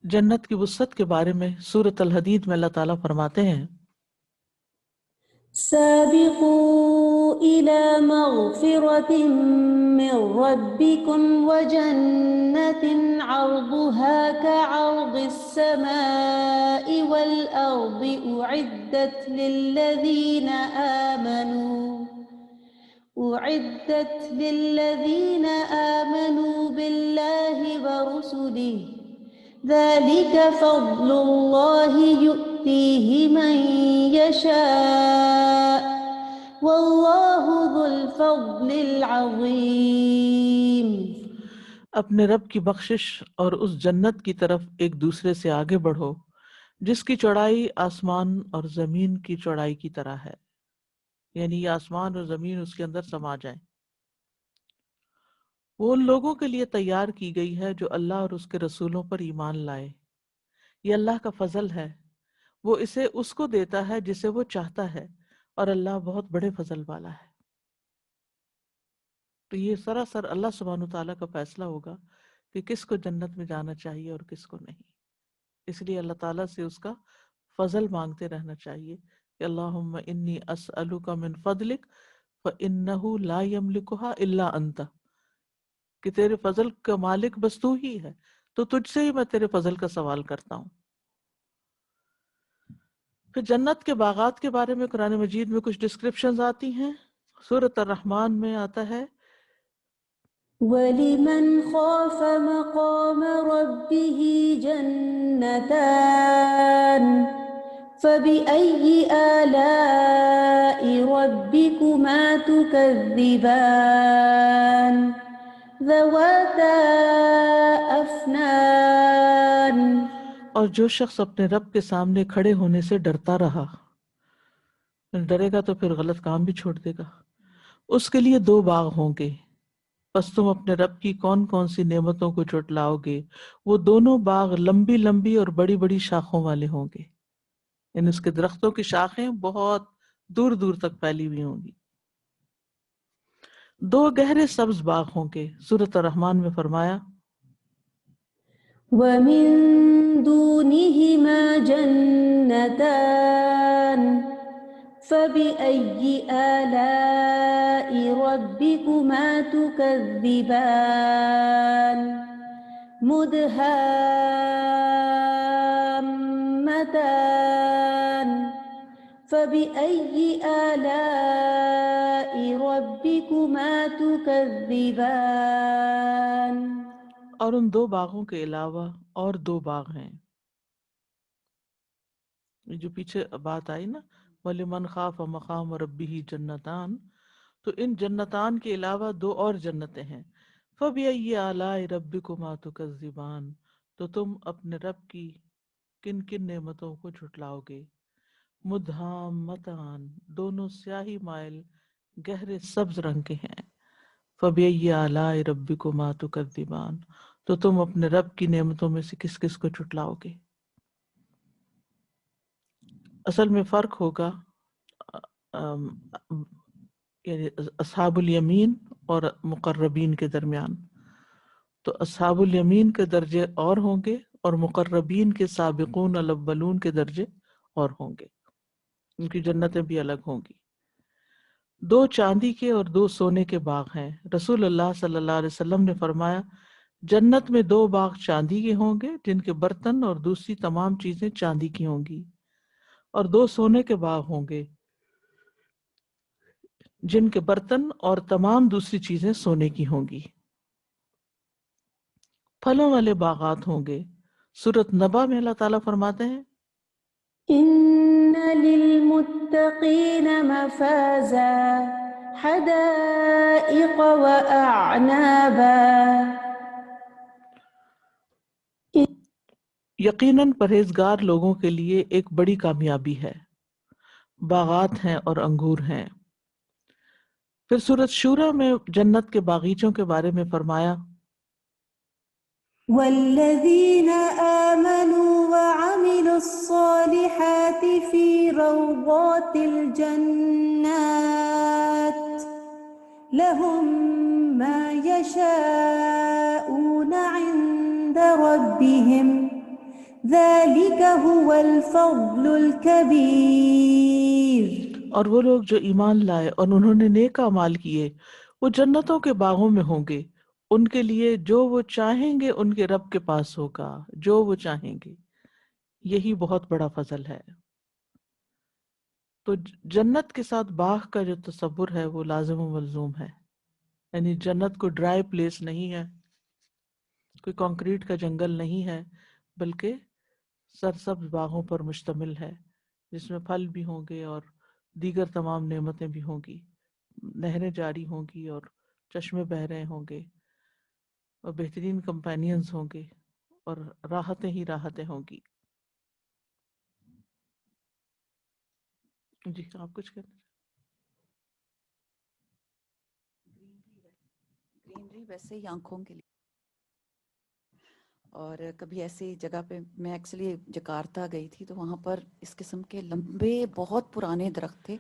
Speaker 4: جنت کی وسعت کے بارے میں سورۃ الحدید میں اللہ تعالیٰ فرماتے ہیں
Speaker 5: سابقوا إلى مغفرة من ربكم وجنة عرضها كعرض السماء والأرض أعدت للذين آمنوا بالله ورسله ذلك فضل الله يؤتيه من يشاء والله ذو الفضل العظيم.
Speaker 4: اپنے رب کی بخشش اور اس جنت کی طرف ایک دوسرے سے آگے بڑھو جس کی چوڑائی آسمان اور زمین کی چوڑائی کی طرح ہے، یعنی یہ آسمان اور زمین اس کے اندر سما جائیں. وہ ان لوگوں کے لیے تیار کی گئی ہے جو اللہ اور اس کے رسولوں پر ایمان لائے. یہ اللہ کا فضل ہے، وہ اسے اس کو دیتا ہے جسے وہ چاہتا ہے، اور اللہ بہت بڑے فضل والا ہے. تو یہ سراسر اللہ سبحانہ تعالیٰ کا فیصلہ ہوگا کہ کس کو جنت میں جانا چاہیے اور کس کو نہیں. اس لیے اللہ تعالیٰ سے اس کا فضل مانگتے رہنا چاہیے کہ اللہم انی اسألک من فضلک فإنہ لا یملکھا الا انت، کہ تیرے فضل کا مالک بس تو ہی ہے، تو تجھ سے ہی میں تیرے فضل کا سوال کرتا ہوں. پھر جنت کے باغات کے بارے میں قرآن مجید میں کچھ ڈسکرپشنز آتی ہیں. سورۃ الرحمن میں آتا ہے
Speaker 5: وَلِمَنْ خَافَ مَقَامَ رَبِّهِ جَنَّتَانِ فَبِأَيِّ آلَاءِ رَبِّكُمَا تُكَذِّبَانِ ذَوَاتَا أَفْنَانٍ.
Speaker 4: اور جو شخص اپنے رب کے سامنے کھڑے ہونے سے ڈرتا رہا، ڈرے گا تو پھر غلط کام بھی چھوڑ دے گا، اس کے لیے 2 باغ ہوں گے. پس تم اپنے رب کی کون کون سی نعمتوں کو جھٹلاؤ گے؟ وہ دونوں باغ لمبی لمبی اور بڑی بڑی شاخوں والے ہوں گے، یعنی اس کے درختوں کی شاخیں بہت دور دور تک پھیلی ہوئی ہوں گی. 2 گہرے سبز باغ ہوں گے. سورۃ الرحمن میں فرمایا
Speaker 5: وَمِن دُونِهِمَا جَنَّتَانِ فَبِأَيِّ آلَاءِ رَبِّكُمَا تُكَذِّبَانِ مُدْهَامَّتَانِ فَبِأَيِّ آلَاءِ رَبِّكُمَا تُكَذِّبَانِ.
Speaker 4: اور ان 2 باغوں کے علاوہ اور 2 باغ ہیں. یہ جو پیچھے بات آئی نا وَلِمَنْ خَافَ مَقَامَ رَبِّهِ جَنَّتَانِ، تو ان جنتان کے علاوہ 2 اور جنتیں ہیں. فَبِأَيِّ آلَاءِ رَبِّكُمَا تُكَذِّبَانِ، تو تم اپنے رب کی کن کن نعمتوں کو جھٹلاؤ گے. مُدْهَامَّتَانِ، دونوں سیاہی مائل گہرے سبز رنگ کے ہیں. فَبِأَيِّ آلَاءِ رَبِّكُمَا تُكَذِّبَانِ، تو تم اپنے رب کی نعمتوں میں سے کس کس کو جھٹلاؤ گے. اصل میں فرق ہوگا یعنی اصحاب الیمین اور مقربین کے درمیان. تو اصحاب الیمین کے درجے اور ہوں گے اور مقربین کے سابقون الاولون کے درجے اور ہوں گے، ان کی جنتیں بھی الگ ہوں گی. 2 چاندی کے اور 2 سونے کے باغ ہیں. رسول اللہ صلی اللہ علیہ وسلم نے فرمایا جنت میں 2 باغ چاندی کے ہوں گے جن کے برتن اور دوسری تمام چیزیں چاندی کی ہوں گی، اور 2 سونے کے باغ ہوں گے جن کے برتن اور تمام دوسری چیزیں سونے کی ہوں گی. پھلوں والے باغات ہوں گے. سورۃ نبا میں اللہ تعالیٰ فرماتے ہیں
Speaker 5: إن للمتقين مفازا حدائق وأعنابا.
Speaker 4: یقیناً پرہیزگار لوگوں کے لیے ایک بڑی کامیابی ہے، باغات ہیں اور انگور ہیں. پھر سورۃ شورى میں جنت کے باغیچوں کے بارے میں فرمایا
Speaker 5: والذين آمنوا وعملوا الصالحات في روضات الجنات لهم ما يشاءون عند ربهم ذلك هو الفضل الكبير.
Speaker 4: اور وہ لوگ جو ایمان لائے اور انہوں نے نیک اعمال کیے وہ جنتوں کے باغوں میں ہوں گے، ان کے لیے جو وہ چاہیں گے ان کے رب کے پاس ہوگا، جو وہ چاہیں گے. یہی بہت بڑا فضل ہے. تو جنت کے ساتھ باغ کا جو تصور ہے وہ لازم و ملزوم ہے. یعنی جنت کو ڈرائی پلیس نہیں ہے، کوئی کنکریٹ کا جنگل نہیں ہے، بلکہ سرسبز باغوں پر مشتمل ہے جس میں پھل بھی ہوں گے اور دیگر تمام نعمتیں بھی ہوں گی، نہریں جاری ہوں گی اور چشمے بہہ رہے ہوں گے اور بہترین کمپینینز ہوں گے اور راحتیں ہی راحتیں ہوں گی. جی آپ کچھ کہنا
Speaker 7: گرینری ویسے ہی آنکھوں کے لیے. اور کبھی ایسی جگہ پہ میں ایکچولی جکارتا گئی تھی تو وہاں پر اس قسم کے لمبے بہت پرانے درخت تھے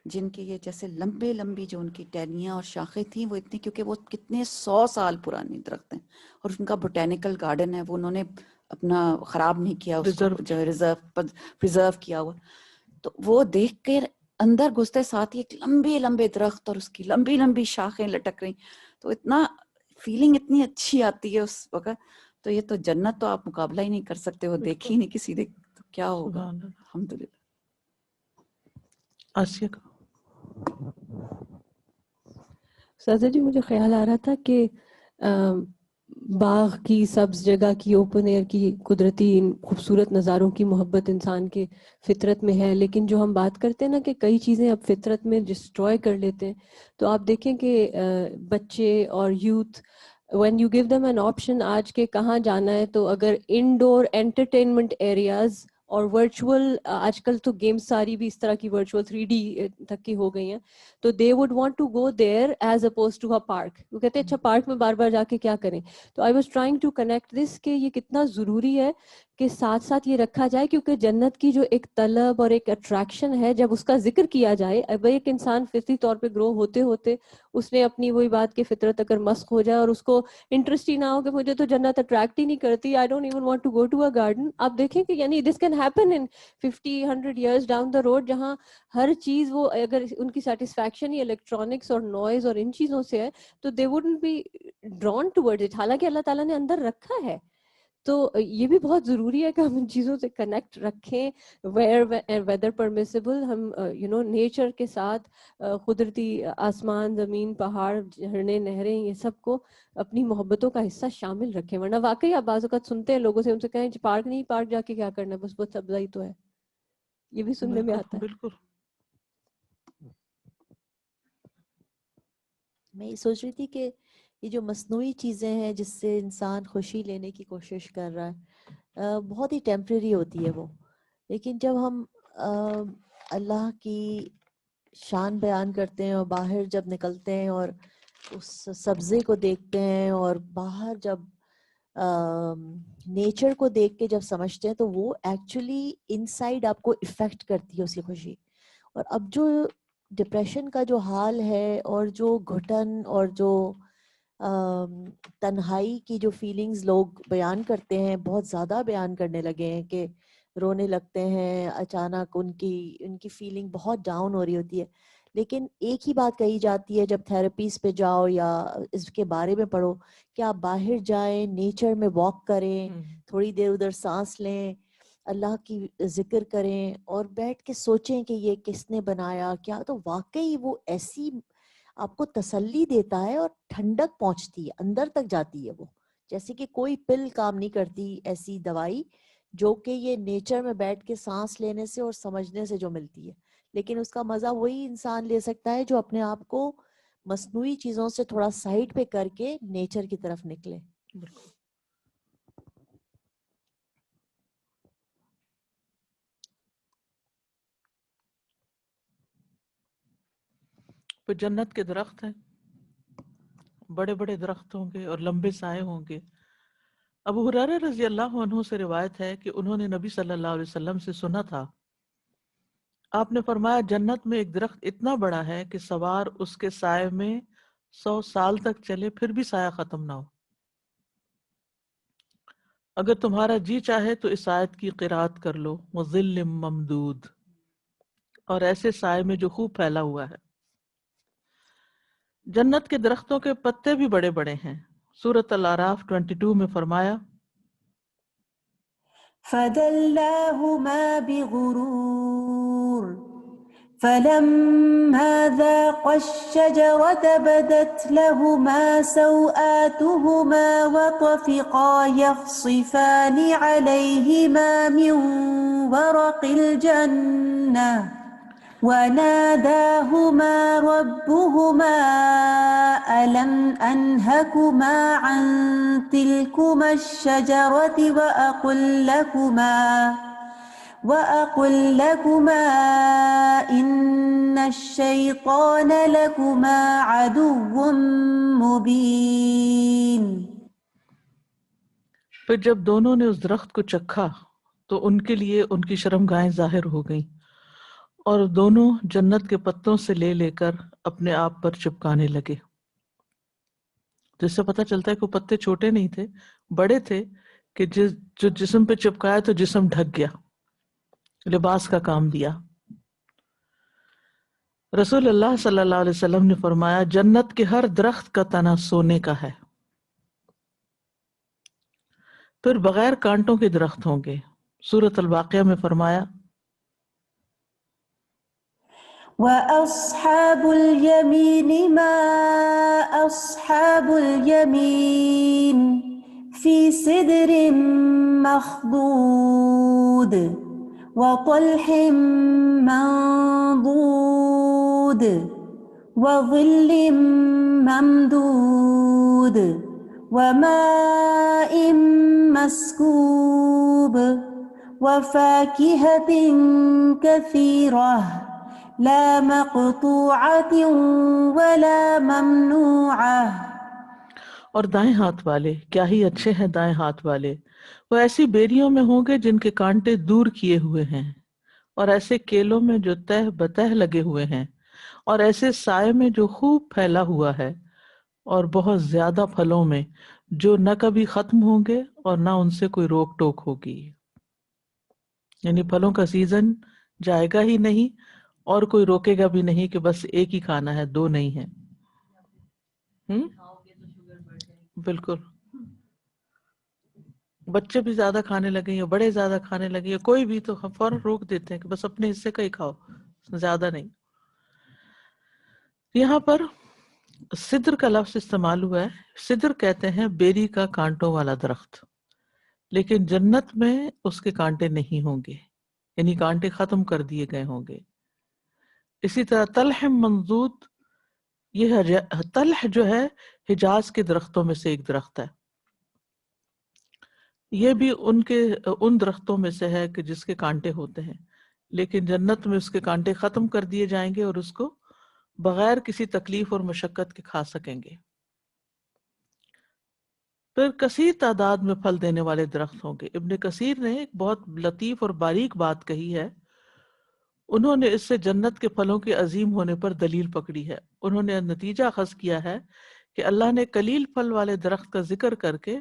Speaker 7: جن کے یہ جیسے لمبی جو ان کی ٹہنیاں اور شاخیں تھیں وہ اتنی، کیونکہ وہ کتنے 100 سال پرانی درخت ہیں اور ان کا بوٹینیکل گارڈن ہے، وہ انہوں نے اپنا خراب نہیں کیا، اس کو
Speaker 4: ریزرو
Speaker 7: جو پریزرو کیا ہوا. تو وہ دیکھ کر اندر گھستے ساتھ ہی ایک لمبے درخت اور اس کی لمبی شاخیں لٹک رہی، تو اتنا فیلنگ اتنی اچھی آتی ہے اس وقت. تو یہ تو جنت تو آپ مقابلہ ہی نہیں کر سکتے، وہ دیکھی نہیں کسی نے تو کیا ہوگا.
Speaker 4: سبحان اللہ.
Speaker 7: الحمدللہ.
Speaker 4: آسیہ کا
Speaker 8: سازا جی مجھے خیال آ رہا تھا کہ باغ کی، سبز جگہ کی، اوپن ایئر کی قدرتی خوبصورت نظاروں کی محبت انسان کے فطرت میں ہے، لیکن جو ہم بات کرتے ہیں نا کہ کئی چیزیں اب فطرت میں ڈسٹروائے کر لیتے ہیں، تو آپ دیکھیں کہ بچے اور youth when you give them an option آج کے کہاں جانا ہے، تو اگر انڈور انٹرٹینمنٹ ایریاز اور ورچوئل، آج کل تو گیمز ساری بھی اس طرح کی ورچوئل 3D تک کی ہو گئی ہیں، تو they would want to go there as opposed to a park. وہ کہتے ہیں اچھا پارک میں بار بار جا کے کیا کریں. تو I was trying to connect this کہ یہ کتنا ضروری ہے کہ ساتھ ساتھ یہ رکھا جائے، کیونکہ جنت کی جو ایک طلب اور ایک اٹریکشن ہے جب اس کا ذکر کیا جائے، اب ایک انسان فطری طور پہ گرو ہوتے ہوتے اس نے اپنی وہی بات کہ فطرت اگر مسخ ہو جائے اور اس کو انٹرسٹ ہی نہ ہو کہ مجھے تو جنت اٹریکٹ ہی نہیں کرتی، I don't even want to go to a garden. آپ دیکھیں کہ یعنی this can happen in 50-100 years down the road، جہاں ہر چیز وہ اگر ان کی سیٹسفیکشن ہی الیکٹرانکس اور نوائز اور ان چیزوں سے ہے تو they wouldn't be drawn towards it، حالانکہ اللہ تعالیٰ نے اندر رکھا ہے. تو یہ بھی بہت ضروری ہے کہ ہم ان چیزوں سے کنیکٹ رکھیں، ویدر پرمیسیبل، ہم نیچر کے ساتھ قدرتی آسمان، زمین، پہاڑ، جھرنے، نہریں، یہ سب کو اپنی محبتوں کا حصہ شامل رکھیں. ورنہ واقعی آپ بعض اوقات سنتے ہیں لوگوں سے، ان سے کہیں پارک نہیں، پارک جا کے کیا کرنا ہے، بس وہ سبزہ ہی تو ہے. یہ بھی سننے میں آتا ہے.
Speaker 4: بالکل.
Speaker 9: میں یہ سوچ رہی تھی کہ یہ جو مصنوعی چیزیں ہیں جس سے انسان خوشی لینے کی کوشش کر رہا ہے بہت ہی ٹیمپریری ہوتی ہے وہ، لیکن جب ہم اللہ کی شان بیان کرتے ہیں اور باہر جب نکلتے ہیں اور اس سبزے کو دیکھتے ہیں اور باہر جب نیچر کو دیکھ کے جب سمجھتے ہیں تو وہ ایکچولی انسائیڈ آپ کو افیکٹ کرتی ہے اس کی خوشی. اور اب جو ڈپریشن کا جو حال ہے اور جو گھٹن اور جو تنہائی کی جو فیلنگز لوگ بیان کرتے ہیں، بہت زیادہ بیان کرنے لگے ہیں کہ رونے لگتے ہیں اچانک، ان کی فیلنگ بہت ڈاؤن ہو رہی ہوتی ہے. لیکن ایک ہی بات کہی جاتی ہے جب تھراپیز پہ جاؤ یا اس کے بارے میں پڑھو کہ آپ باہر جائیں، نیچر میں واک کریں، تھوڑی دیر ادھر سانس لیں، اللہ کی ذکر کریں اور بیٹھ کے سوچیں کہ یہ کس نے بنایا کیا، تو واقعی وہ ایسی آپ کو تسلی دیتا ہے اور ٹھنڈک پہنچتی ہے، اندر تک جاتی ہے وہ، جیسے کہ کوئی پل کام نہیں کرتی ایسی دوائی جو کہ یہ نیچر میں بیٹھ کے سانس لینے سے اور سمجھنے سے جو ملتی ہے. لیکن اس کا مزہ وہی انسان لے سکتا ہے جو اپنے آپ کو مصنوعی چیزوں سے تھوڑا سائڈ پہ کر کے نیچر کی طرف نکلے.
Speaker 4: پھر جنت کے درخت ہیں، بڑے بڑے درخت ہوں گے اور لمبے سائے ہوں گے. ابو ہریرہ رضی اللہ عنہ سے روایت ہے کہ انہوں نے نبی صلی اللہ علیہ وسلم سے سنا تھا، آپ نے فرمایا جنت میں ایک درخت اتنا بڑا ہے کہ سوار اس کے سائے میں 100 سال تک چلے پھر بھی سایہ ختم نہ ہو. اگر تمہارا جی چاہے تو اس آیت کی قرات کر لو، وظل ممدود، اور ایسے سائے میں جو خوب پھیلا ہوا ہے. جنت کے درختوں کے پتے بھی بڑے بڑے ہیں. سورۃ الاعراف 22 میں فرمایا
Speaker 5: فدلاهما بغرور فلما ذاقا الشجرة بدت لهما سوآتهما وطفقا يخصفان عليهما من ورق الجنة وناداهما ربهما ألم أنهكما عن تلكما الشجرة وأقل لكما إن الشيطان لكما عدو مبين.
Speaker 4: پھر جب دونوں نے اس درخت کو چکھا تو ان کے لیے ان کی شرمگاہیں ظاہر ہو گئیں، اور دونوں جنت کے پتوں سے لے لے کر اپنے آپ پر چپکانے لگے. جس سے پتہ چلتا ہے کہ وہ پتے چھوٹے نہیں تھے، بڑے تھے، کہ جو جسم پہ چپکایا تو جسم ڈھک گیا، لباس کا کام دیا. رسول اللہ صلی اللہ علیہ وسلم نے فرمایا جنت کے ہر درخت کا تنا سونے کا ہے. پھر بغیر کانٹوں کے درخت ہوں گے. سورۃ الواقعہ میں فرمایا
Speaker 5: وأصحاب اليمين ما أصحاب اليمين في سدر مخضود وطلح منضود وظل ممدود وماء مسكوب وفاكهة كثيرة لا مقطوعة ولا ممنوعة.
Speaker 4: اور دائیں ہاتھ والے کیا ہی اچھے ہیں دائیں ہاتھ والے، وہ ایسی بیریوں میں ہوں گے جن کے کانٹے دور کیے ہوئے ہیں، اور ایسے کیلوں میں جو تہ بتہ لگے ہوئے ہیں، اور ایسے سائے میں جو خوب پھیلا ہوا ہے، اور بہت زیادہ پھلوں میں جو نہ کبھی ختم ہوں گے اور نہ ان سے کوئی روک ٹوک ہوگی. یعنی پھلوں کا سیزن جائے گا ہی نہیں، اور کوئی روکے گا بھی نہیں کہ بس ایک ہی کھانا ہے، دو نہیں ہے. بالکل، بچے بھی زیادہ کھانے لگے یا بڑے زیادہ کھانے لگے یا کوئی بھی، تو ہم فوراً روک دیتے ہیں کہ بس اپنے حصے کا ہی کھاؤ، زیادہ نہیں. یہاں پر سدر کا لفظ استعمال ہوا ہے. سدر کہتے ہیں بیری کا کانٹوں والا درخت، لیکن جنت میں اس کے کانٹے نہیں ہوں گے، یعنی کانٹے ختم کر دیے گئے ہوں گے. اسی طرح طلح منضود، یہ طلح جو ہے حجاز کے درختوں میں سے ایک درخت ہے. یہ بھی ان درختوں میں سے ہے کہ جس کے کانٹے ہوتے ہیں، لیکن جنت میں اس کے کانٹے ختم کر دیے جائیں گے اور اس کو بغیر کسی تکلیف اور مشقت کے کھا سکیں گے. پھر کثیر تعداد میں پھل دینے والے درخت ہوں گے. ابن کثیر نے ایک بہت لطیف اور باریک بات کہی ہے. انہوں نے اس سے جنت کے پھلوں کے عظیم ہونے پر دلیل پکڑی ہے. انہوں نے نتیجہ اخذ کیا ہے کہ اللہ نے قلیل پھل والے درخت کا ذکر کر کے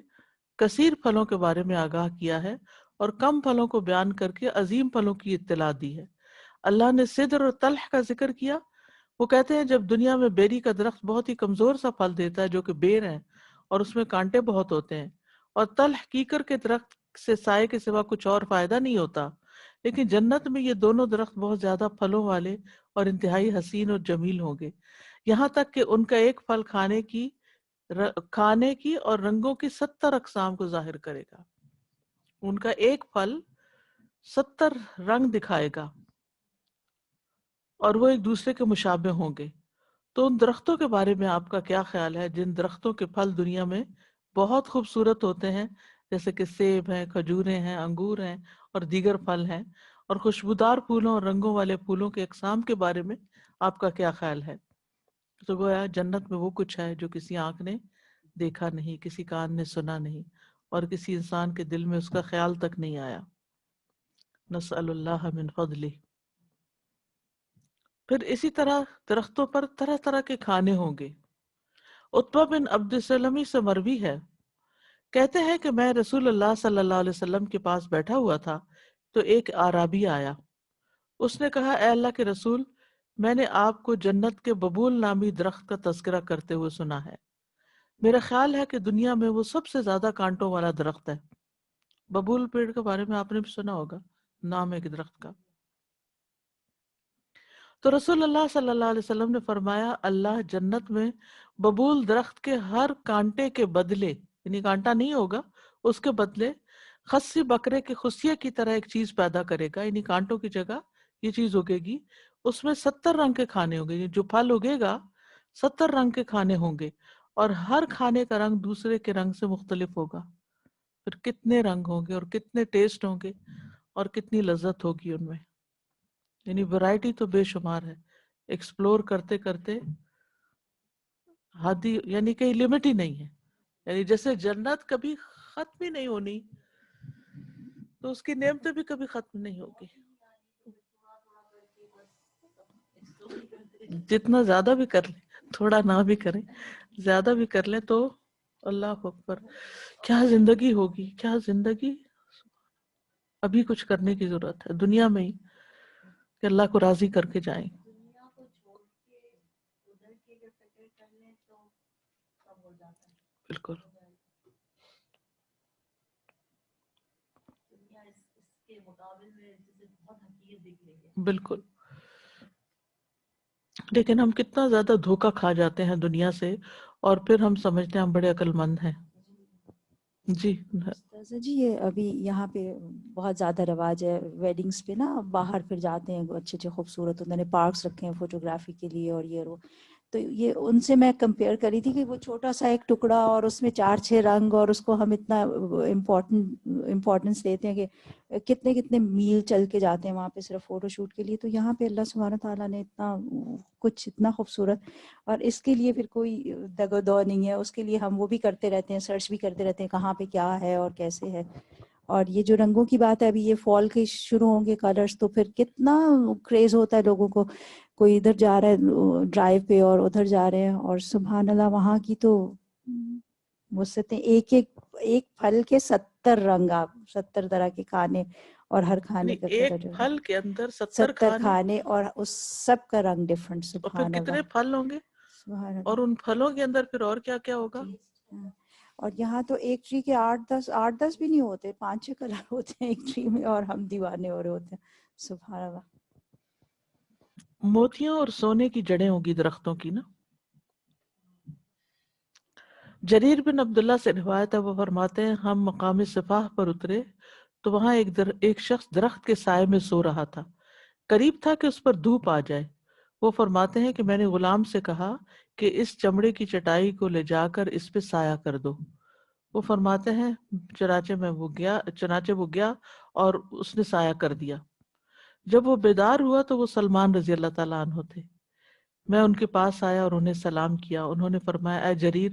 Speaker 4: کثیر پھلوں کے بارے میں آگاہ کیا ہے، اور کم پھلوں کو بیان کر کے عظیم پھلوں کی اطلاع دی ہے. اللہ نے سدر اور طلح کا ذکر کیا. وہ کہتے ہیں جب دنیا میں بیری کا درخت بہت ہی کمزور سا پھل دیتا ہے جو کہ بیر ہے اور اس میں کانٹے بہت ہوتے ہیں، اور طلح کیکر کے درخت سے سائے کے سوا کچھ اور فائدہ نہیں ہوتا، لیکن جنت میں یہ دونوں درخت بہت زیادہ پھلوں والے اور انتہائی حسین اور جمیل ہوں گے، یہاں تک کہ ان کا ایک پھل کھانے کی اور رنگوں کی 70 اقسام کو ظاہر کرے گا. ان کا ایک پھل 70 رنگ دکھائے گا اور وہ ایک دوسرے کے مشابہ ہوں گے. تو ان درختوں کے بارے میں آپ کا کیا خیال ہے جن درختوں کے پھل دنیا میں بہت خوبصورت ہوتے ہیں، جیسے کہ سیب ہیں، کھجوریں ہیں، انگور ہیں اور دیگر پھل ہیں، اور خوشبودار پھولوں اور رنگوں والے پھولوں کے اقسام کے بارے میں آپ کا کیا خیال ہے؟ تو گویا جنت میں وہ کچھ ہے جو کسی آنکھ نے دیکھا نہیں، کسی کان نے سنا نہیں، اور کسی انسان کے دل میں اس کا خیال تک نہیں آیا. نسأل اللہ من فضلہ. پھر اسی طرح درختوں پر طرح طرح کے کھانے ہوں گے. عتبہ بن عبد السلمی سے مروی ہے، کہتے ہیں کہ میں رسول اللہ صلی اللہ علیہ وسلم کے پاس بیٹھا ہوا تھا تو ایک اعرابی آیا. اس نے کہا اے اللہ کے رسول، میں نے آپ کو جنت کے ببول نامی درخت کا تذکرہ کرتے ہوئے سنا ہے، میرا خیال ہے کہ دنیا میں وہ سب سے زیادہ کانٹوں والا درخت ہے۔ ببول پیڑ کے بارے میں آپ نے بھی سنا ہوگا، نام ہے ایک درخت کا۔ تو رسول اللہ صلی اللہ علیہ وسلم نے فرمایا اللہ جنت میں ببول درخت کے ہر کانٹے کے بدلے، یعنی کانٹا نہیں ہوگا، اس کے بدلے خصی بکرے کے خصیے کی طرح ایک چیز پیدا کرے گا، یعنی کانٹوں کی جگہ یہ چیز اگے گی، اس میں 70 رنگ کے کھانے ہوں گے، جو پھل اگے گا 70 رنگ کے کھانے ہوں گے، اور ہر کھانے کا رنگ دوسرے کے رنگ سے مختلف ہوگا۔ پھر کتنے رنگ ہوں گے اور کتنے ٹیسٹ ہوں گے اور کتنی لذت ہوگی ان میں، یعنی ورائٹی تو بے شمار ہے، ایکسپلور کرتے کرتے حد ہی، یعنی کہیں لمٹ ہی نہیں ہے، یعنی جیسے جنت کبھی ختم ہی نہیں ہونی تو اس کی نعمتیں بھی کبھی ختم نہیں ہوگی۔ جتنا زیادہ بھی کر لیں، تھوڑا نہ بھی کریں، زیادہ بھی کر لیں تو اللہ اکبر، کیا زندگی ہوگی، کیا زندگی۔ ابھی کچھ کرنے کی ضرورت ہے دنیا میں ہی کہ اللہ کو راضی کر کے جائیں۔ بالکل بالکل، لیکن ہم کتنا زیادہ دھوکا کھا جاتے ہیں دنیا سے، اور پھر ہم سمجھتے ہیں ہم بڑے عقل مند ہیں۔ جی
Speaker 6: استاذہ جی، یہ ابھی یہاں پہ بہت زیادہ رواج ہے ویڈنگز پہ نا، باہر پھر جاتے ہیں اچھے اچھے خوبصورت، انہوں نے پارکس رکھے ہیں فوٹوگرافی کے لیے اور یہ وہ، تو یہ ان سے میں کمپیئر کری تھی کہ وہ چھوٹا سا ایک ٹکڑا اور اس میں 4-6 رنگ، اور اس کو ہم اتنا امپورٹنس دیتے ہیں کہ کتنے کتنے میل چل کے جاتے ہیں وہاں پہ صرف فوٹو شوٹ کے لیے۔ تو یہاں پہ اللہ سبحانہ تعالیٰ نے اتنا کچھ اتنا خوبصورت، اور اس کے لیے پھر کوئی دگ و دو نہیں ہے، اس کے لیے ہم وہ بھی کرتے رہتے ہیں، سرچ بھی کرتے رہتے ہیں کہاں پہ کیا ہے اور کیسے ہے۔ اور یہ جو رنگوں کی بات ہے، ابھی یہ فال کے شروع ہوں گے کلرز، تو پھر کتنا کریز ہوتا ہے لوگوں کو، کوئی ادھر جا رہا ہے ڈرائیو پہ اور ادھر جا رہے ہیں، اور سبحان اللہ وہاں کی تو وسعتیں، ایک پھل کے 70 رنگ، آپ 70 طرح کے کھانے، اور ہر کھانے کا
Speaker 4: ایک
Speaker 6: کلر
Speaker 4: پھل کے اندر 70
Speaker 6: 70 کھانے، اور اس سب کا رنگ ڈفرنٹ،
Speaker 4: اور پھر
Speaker 6: سبحان
Speaker 4: کتنے
Speaker 6: اللہ
Speaker 4: پھل ہوں گے،
Speaker 6: سبحان
Speaker 4: اور
Speaker 6: اللہ۔
Speaker 4: ان پھلوں کے اندر پھر اور کیا کیا ہوگا۔
Speaker 6: جی ہاں۔ اور یہاں تو ایک ٹری کے 8-10 بھی نہیں ہوتے، 5-6 کلر ہوتے ہیں ایک ٹری میں، اور ہم دیوانے ہو رہے ہوتے ہیں، سبحان اللہ۔
Speaker 4: موتیوں اور سونے کی جڑیں ہوگی درختوں کی نا۔ جریر بن عبداللہ سے روایت ہے، وہ فرماتے ہیں ہم مقام صفاح پر اترے تو وہاں ایک شخص درخت کے سائے میں سو رہا تھا، قریب تھا کہ اس پر دھوپ آ جائے۔ وہ فرماتے ہیں کہ میں نے غلام سے کہا کہ اس چمڑے کی چٹائی کو لے جا کر اس پہ سایہ کر دو۔ وہ فرماتے ہیں چنانچہ وہ گیا اور اس نے سایہ کر دیا۔ جب وہ بیدار ہوا تو وہ سلمان رضی اللہ تعالیٰ عنہ تھے۔ میں ان کے پاس آیا اور انہیں سلام کیا۔ انہوں نے فرمایا اے جریر،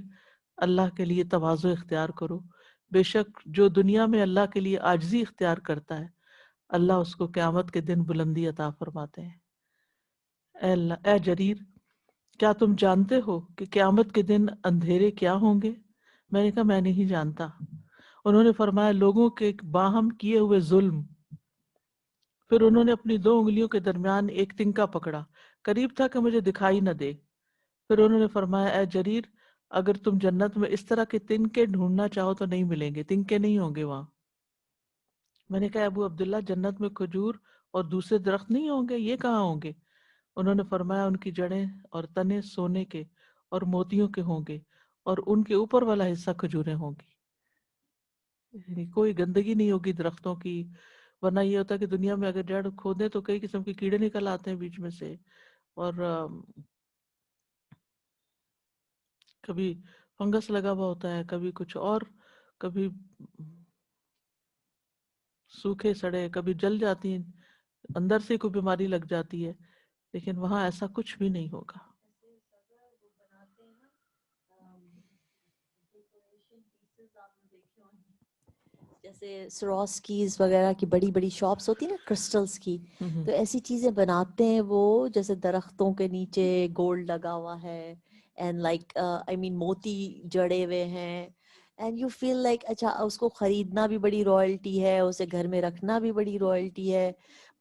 Speaker 4: اللہ کے لیے تواضع اختیار کرو، بے شک جو دنیا میں اللہ کے لیے عاجزی اختیار کرتا ہے اللہ اس کو قیامت کے دن بلندی عطا فرماتے ہیں۔ اے جریر، کیا تم جانتے ہو کہ قیامت کے دن اندھیرے کیا ہوں گے؟ میں نے کہا میں نہیں جانتا۔ انہوں نے فرمایا لوگوں کے باہم کیے ہوئے ظلم۔ پھر انہوں نے اپنی 2 انگلیوں کے درمیان ایک تنکا پکڑا، قریب تھا کہ مجھے دکھائی نہ دے۔ پھر انہوں نے فرمایا اے جریر، اگر تم جنت میں اس طرح کے تنکے ڈھونڈنا چاہو تو نہیں ملیں گے، تنکے نہیں ہوں گے وہاں۔ میں نے کہا ابو عبداللہ، جنت میں کھجور اور دوسرے درخت نہیں ہوں گے، یہ کہاں ہوں گے؟ انہوں نے فرمایا ان کی جڑیں اور تنے سونے کے اور موتیوں کے ہوں گے، اور ان کے اوپر والا حصہ کھجوریں ہوں گی۔ یعنی کوئی گندگی نہیں ہوگی درختوں کی، ورنہ یہ ہوتا ہے کہ دنیا میں اگر جڑ کھودیں تو کئی قسم کے کیڑے نکل آتے ہیں بیچ میں سے، اور کبھی فنگس لگا ہوا ہوتا ہے، کبھی کچھ اور، کبھی سوکھے سڑے، کبھی جل جاتی ہیں، اندر سے کوئی بیماری لگ جاتی ہے، لیکن وہاں ایسا کچھ بھی نہیں ہوگا۔
Speaker 9: جیسے سروسکیز وغیرہ کی بڑی بڑی شاپس ہوتی ہیں نا کرسٹلز کی، تو ایسی چیزیں بناتے ہیں وہ، جیسے درختوں کے نیچے گولڈ لگا ہوا ہے، اینڈ لائک آئی مین موتی جڑے ہوئے ہیں، اینڈ یو فیل لائک اچھا اس کو خریدنا بھی بڑی رائلٹی ہے، اسے گھر میں رکھنا بھی بڑی رائلٹی ہے،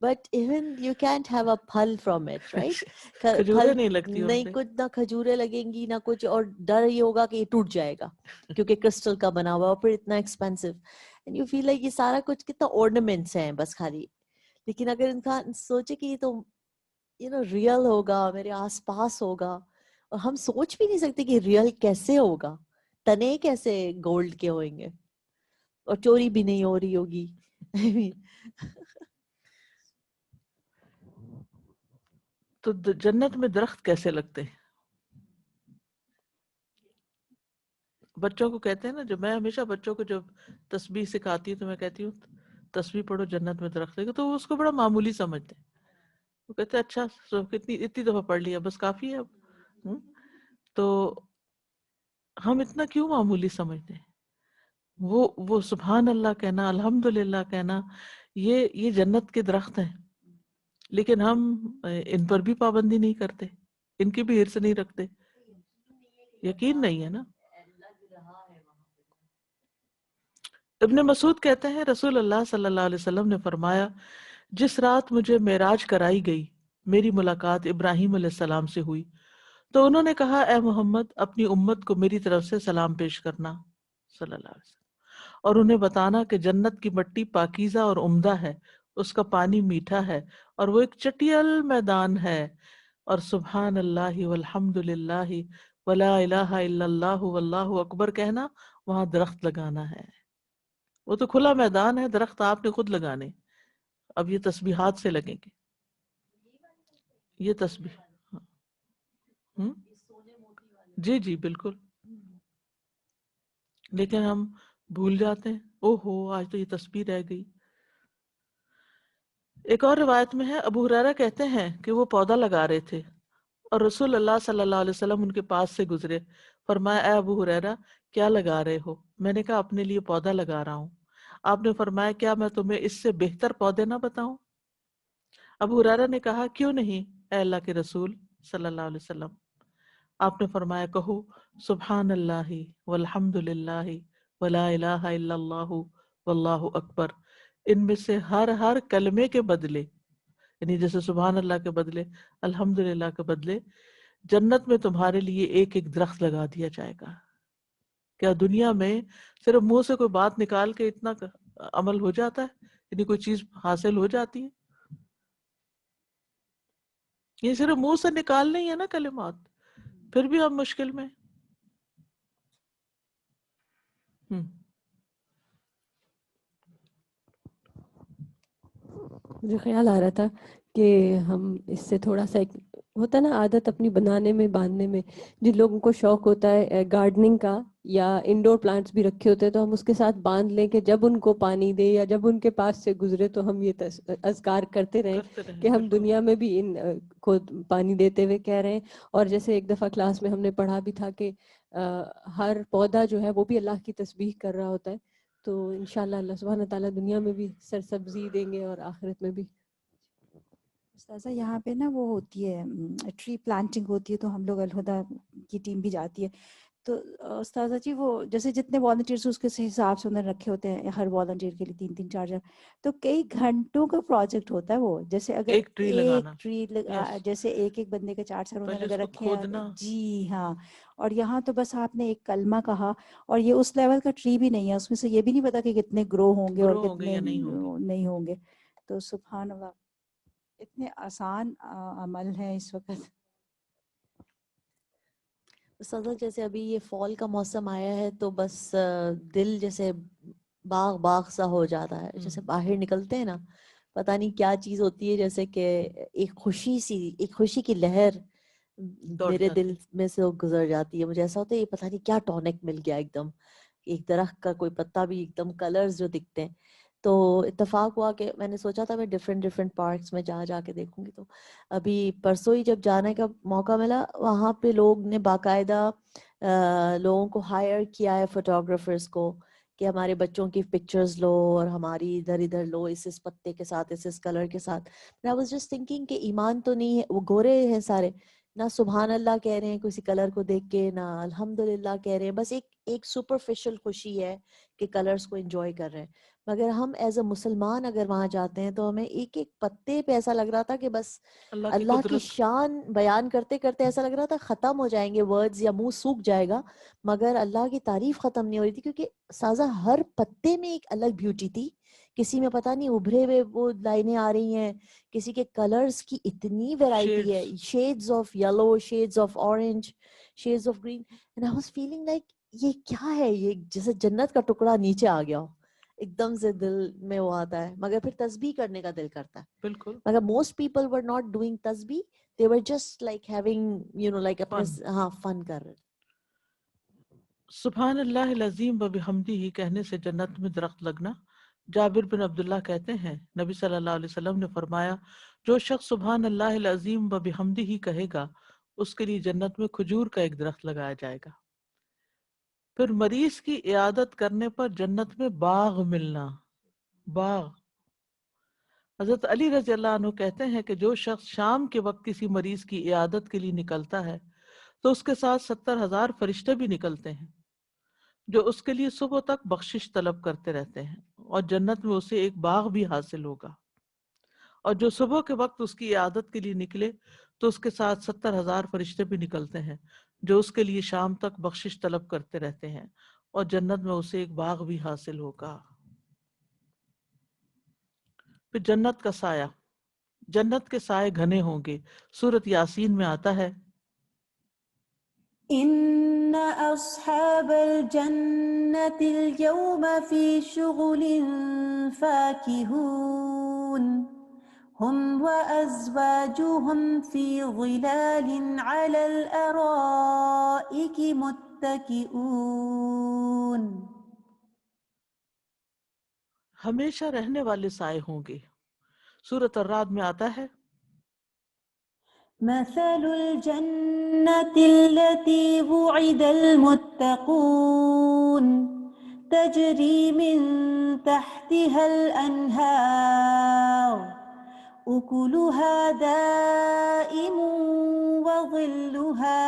Speaker 9: but even you can't have a pal from it, right?
Speaker 4: کھجوریں نہیں لگتی
Speaker 9: نہیں کچھ نہ کھجوریں لگیں گی نہ کچھ, اور ڈر یہ ہوگا کہ یہ ٹوٹ جائے گا کیونکہ کرسٹل کا بنا ہوا اور پھر اتنا expensive, and you feel like یہ سارا کچھ کتنا ornaments ہیں بس خالی. لیکن اگر انسان سوچے کہ یہ تو ریئل ہوگا, میرے آس پاس ہوگا, اور ہم سوچ بھی نہیں سکتے کہ ریئل کیسے ہوگا, تنے کیسے گولڈ کے ہوئیں گے, اور چوری بھی نہیں ہو رہی ہوگی.
Speaker 4: تو جنت میں درخت کیسے لگتے ہیں؟ بچوں کو کہتے ہیں نا, جو میں ہمیشہ بچوں کو جب تسبیح سکھاتی ہوں تو میں کہتی ہوں تسبیح پڑھو جنت میں درخت لگے, تو وہ اس کو بڑا معمولی سمجھتے ہیں. وہ کہتے ہیں اچھا اتنی دفعہ پڑھ لیا بس کافی ہے اب. تو ہم اتنا کیوں معمولی سمجھتے ہیں؟ وہ سبحان اللہ کہنا, الحمدللہ کہنا, یہ جنت کے درخت ہیں. لیکن ہم ان پر بھی پابندی نہیں کرتے, ان کی بھی حرص نہیں رکھتے, یقین نہیں ہے نا. ابن مسعود کہتے ہیں رسول اللہ صلی اللہ علیہ وسلم نے فرمایا, جس رات مجھے معراج کرائی گئی میری ملاقات ابراہیم علیہ السلام سے ہوئی, تو انہوں نے کہا اے محمد اپنی امت کو میری طرف سے سلام پیش کرنا صلی اللہ علیہ وسلم, اور انہیں بتانا کہ جنت کی مٹی پاکیزہ اور عمدہ ہے, اس کا پانی میٹھا ہے, اور وہ ایک چٹیل میدان ہے, اور سبحان اللہ والحمد للہ ولا الہ الا اللہ واللہ اکبر کہنا وہاں درخت لگانا ہے. وہ تو کھلا میدان ہے, درخت آپ نے خود لگانے. اب یہ تسبیحات سے لگیں گے, یہ تسبیح جی بالکل. لیکن ہم بھول جاتے ہیں, او ہو آج تو یہ تسبیح رہ گئی. ایک اور روایت میں ہے, ابو ہریرہ کہتے ہیں کہ وہ پودا لگا رہے تھے اور رسول اللہ صلی اللہ علیہ وسلم ان کے پاس سے گزرے. فرمایا اے ابو ہریرہ کیا لگا رہے ہو؟ میں نے کہا اپنے لیے پودا لگا رہا ہوں. آپ نے فرمایا کیا میں تمہیں اس سے بہتر پودے نہ بتاؤں؟ ابو ہریرہ نے کہا کیوں نہیں اے اللہ کے رسول صلی اللہ علیہ وسلم. آپ نے فرمایا کہو سبحان اللہ والحمد للہ ولا الہ الا اللہ واللہ اکبر. ان میں سے ہر کلمے کے بدلے, یعنی جیسے سبحان اللہ کے بدلے الحمد للہ کے بدلے, جنت میں تمہارے لیے ایک ایک درخت لگا دیا جائے گا. کیا دنیا میں صرف منہ سے کوئی بات نکال کے اتنا عمل ہو جاتا ہے, یعنی کوئی چیز حاصل ہو جاتی ہے؟ یہ صرف منہ سے نکالنے ہی ہے نا کلمات, پھر بھی ہم مشکل میں.
Speaker 8: مجھے خیال آ رہا تھا کہ ہم اس سے تھوڑا سا ایک ہوتا ہے نا عادت اپنی بنانے میں باندھنے میں, جن لوگوں کو شوق ہوتا ہے گارڈننگ کا یا انڈور پلانٹس بھی رکھے ہوتے ہیں تو ہم اس کے ساتھ باندھ لیں کہ جب ان کو پانی دے یا جب ان کے پاس سے گزرے تو ہم یہ اذکار کرتے رہیں کہ ہم دنیا میں بھی ان کو پانی دیتے ہوئے کہہ رہے ہیں. اور جیسے ایک دفعہ کلاس میں ہم نے پڑھا بھی تھا کہ ہر پودا جو ہے وہ بھی اللہ کی تسبیح کر رہا ہوتا ہے. تو انشاءاللہ اللہ سبحانہ تعالیٰ دنیا میں بھی سرسبزی دیں گے اور آخرت میں بھی.
Speaker 6: استاذہ یہاں پہ نا وہ ہوتی ہے ٹری پلانٹنگ ہوتی ہے, تو ہم لوگ الہدیٰ کی ٹیم بھی جاتی ہے. تو استاذہ جی وہ جیسے جتنے والنٹیئرس اس کے حساب سے انہوں نے رکھے ہوتے ہیں, ہر والنٹیئر کے لیے 3-3 4 تو کئی گھنٹوں کا پروجیکٹ ہوتا ہے وہ. جیسے اگر ایک ٹری جیسے ایک بندے کے 4 سر انہوں نے اگر رکھے ہیں. جی ہاں, اور یہاں تو بس آپ نے ایک کلمہ کہا, اور یہ اس لیول کا ٹری بھی نہیں ہے, اس میں سے یہ بھی نہیں پتا کہ کتنے گرو ہوں گے اور کتنے نہیں ہوں گے. تو سبحان اللہ, اتنے آسان عمل ہے اس وقت.
Speaker 9: سزا جیسے ابھی یہ فال کا موسم آیا ہے تو بس دل جیسے باغ سا ہو جاتا ہے. جیسے باہر نکلتے ہیں نا, پتہ نہیں کیا چیز ہوتی ہے, جیسے کہ ایک خوشی کی لہر میرے دل میں سے گزر جاتی ہے. مجھے ایسا ہوتا ہے یہ پتہ نہیں کیا ٹونک مل گیا, ایک دم ایک درخت کا کوئی پتا بھی ایک دم کلرز جو دکھتے ہیں. تو اتفاق ہوا کہ میں نے سوچا تھا میں ڈفرینٹ پارکس میں جا کے دیکھوں گی. تو ابھی پرسوں ہی جب جانے کا موقع ملا, وہاں پہ لوگ نے باقاعدہ لوگوں کو ہائر کیا ہے, فوٹوگرافرز کو, کہ ہمارے بچوں کی پکچرز لو اور ہماری ادھر لو اس پتے کے ساتھ, اس کلر کے ساتھ. I was just thinking کہ ایمان تو نہیں ہے, وہ گورے ہیں سارے, نہ سبحان اللہ کہہ رہے ہیں کسی کلر کو دیکھ کے، نہ الحمدللہ کہہ رہے ہیں، بس ایک سپرفیشل خوشی ہے کہ کلرز کو انجوائے کر رہے ہیں. مگر ہم ایز اے مسلمان اگر وہاں جاتے ہیں تو ہمیں ایک ایک پتے پہ ایسا لگ رہا تھا کہ بس اللہ کی شان بیان کرتے کرتے ایسا لگ رہا تھا ختم ہو جائیں گے ورڈز یا منہ سوکھ جائے گا، مگر اللہ کی تعریف ختم نہیں ہو رہی تھی، کیونکہ سازا ہر پتے میں ایک الگ بیوٹی تھی. کسی میں پتہ نہیں ابھرے ہوئے وہ لائنیں آ رہی ہیں، کسی کے کلرز کی اتنی ویرائٹی ہے، sheds of yellow, sheds of orange, sheds of green, and I was feeling like یہ کیا ہے، یہ جیسے جنت کا ٹکڑا نیچے آ گیا ہو. ایک دم سے دل میں وہ آتا ہے. مگر پھر تسبیح کرنے کا دل کرتا ہے.
Speaker 4: بالکل.
Speaker 9: مگر most people were not doing تسبیح، they were just like having like اپنے فن کر رہے.
Speaker 4: سبحان اللہ العظیم و بحمدہ کہنے سے جنت میں درخت لگنا. جابر بن عبداللہ کہتے ہیں نبی صلی اللہ علیہ وسلم نے فرمایا جو شخص سبحان اللہ العظیم و بحمدہ کہے گا اس کے لیے جنت میں کھجور کا ایک درخت لگایا جائے گا. پھر مریض کی عیادت کرنے پر جنت میں باغ ملنا. باغ. حضرت علی رضی اللہ عنہ کہتے ہیں کہ جو شخص شام کے وقت کسی مریض کی عیادت کے لیے نکلتا ہے تو اس کے ساتھ 70,000 فرشتے بھی نکلتے ہیں جو اس کے لیے صبح تک بخشش طلب کرتے رہتے ہیں، اور جنت میں اسے ایک باغ بھی حاصل ہوگا. اور جو صبح کے وقت اس کی عیادت کے لیے نکلے تو اس کے ساتھ 70,000 فرشتے بھی نکلتے ہیں جو اس کے لیے شام تک بخشش طلب کرتے رہتے ہیں، اور جنت میں اسے ایک باغ بھی حاصل ہوگا. پھر جنت کا سایہ. جنت کے سائے گھنے ہوں گے. سورۃ یاسین میں آتا ہے
Speaker 5: إن أصحاب الجنة اليوم في شغل فاكهون هم وأزواجهم في ظلال على الأرائك متكئون.
Speaker 4: ہمیشہ رہنے والے سائے ہوں گے. سورۃ الرعد میں آتا ہے
Speaker 5: مثل الجنة التي وعد المتقون تجري من تحتها الأنهار أكلها دائم وظلها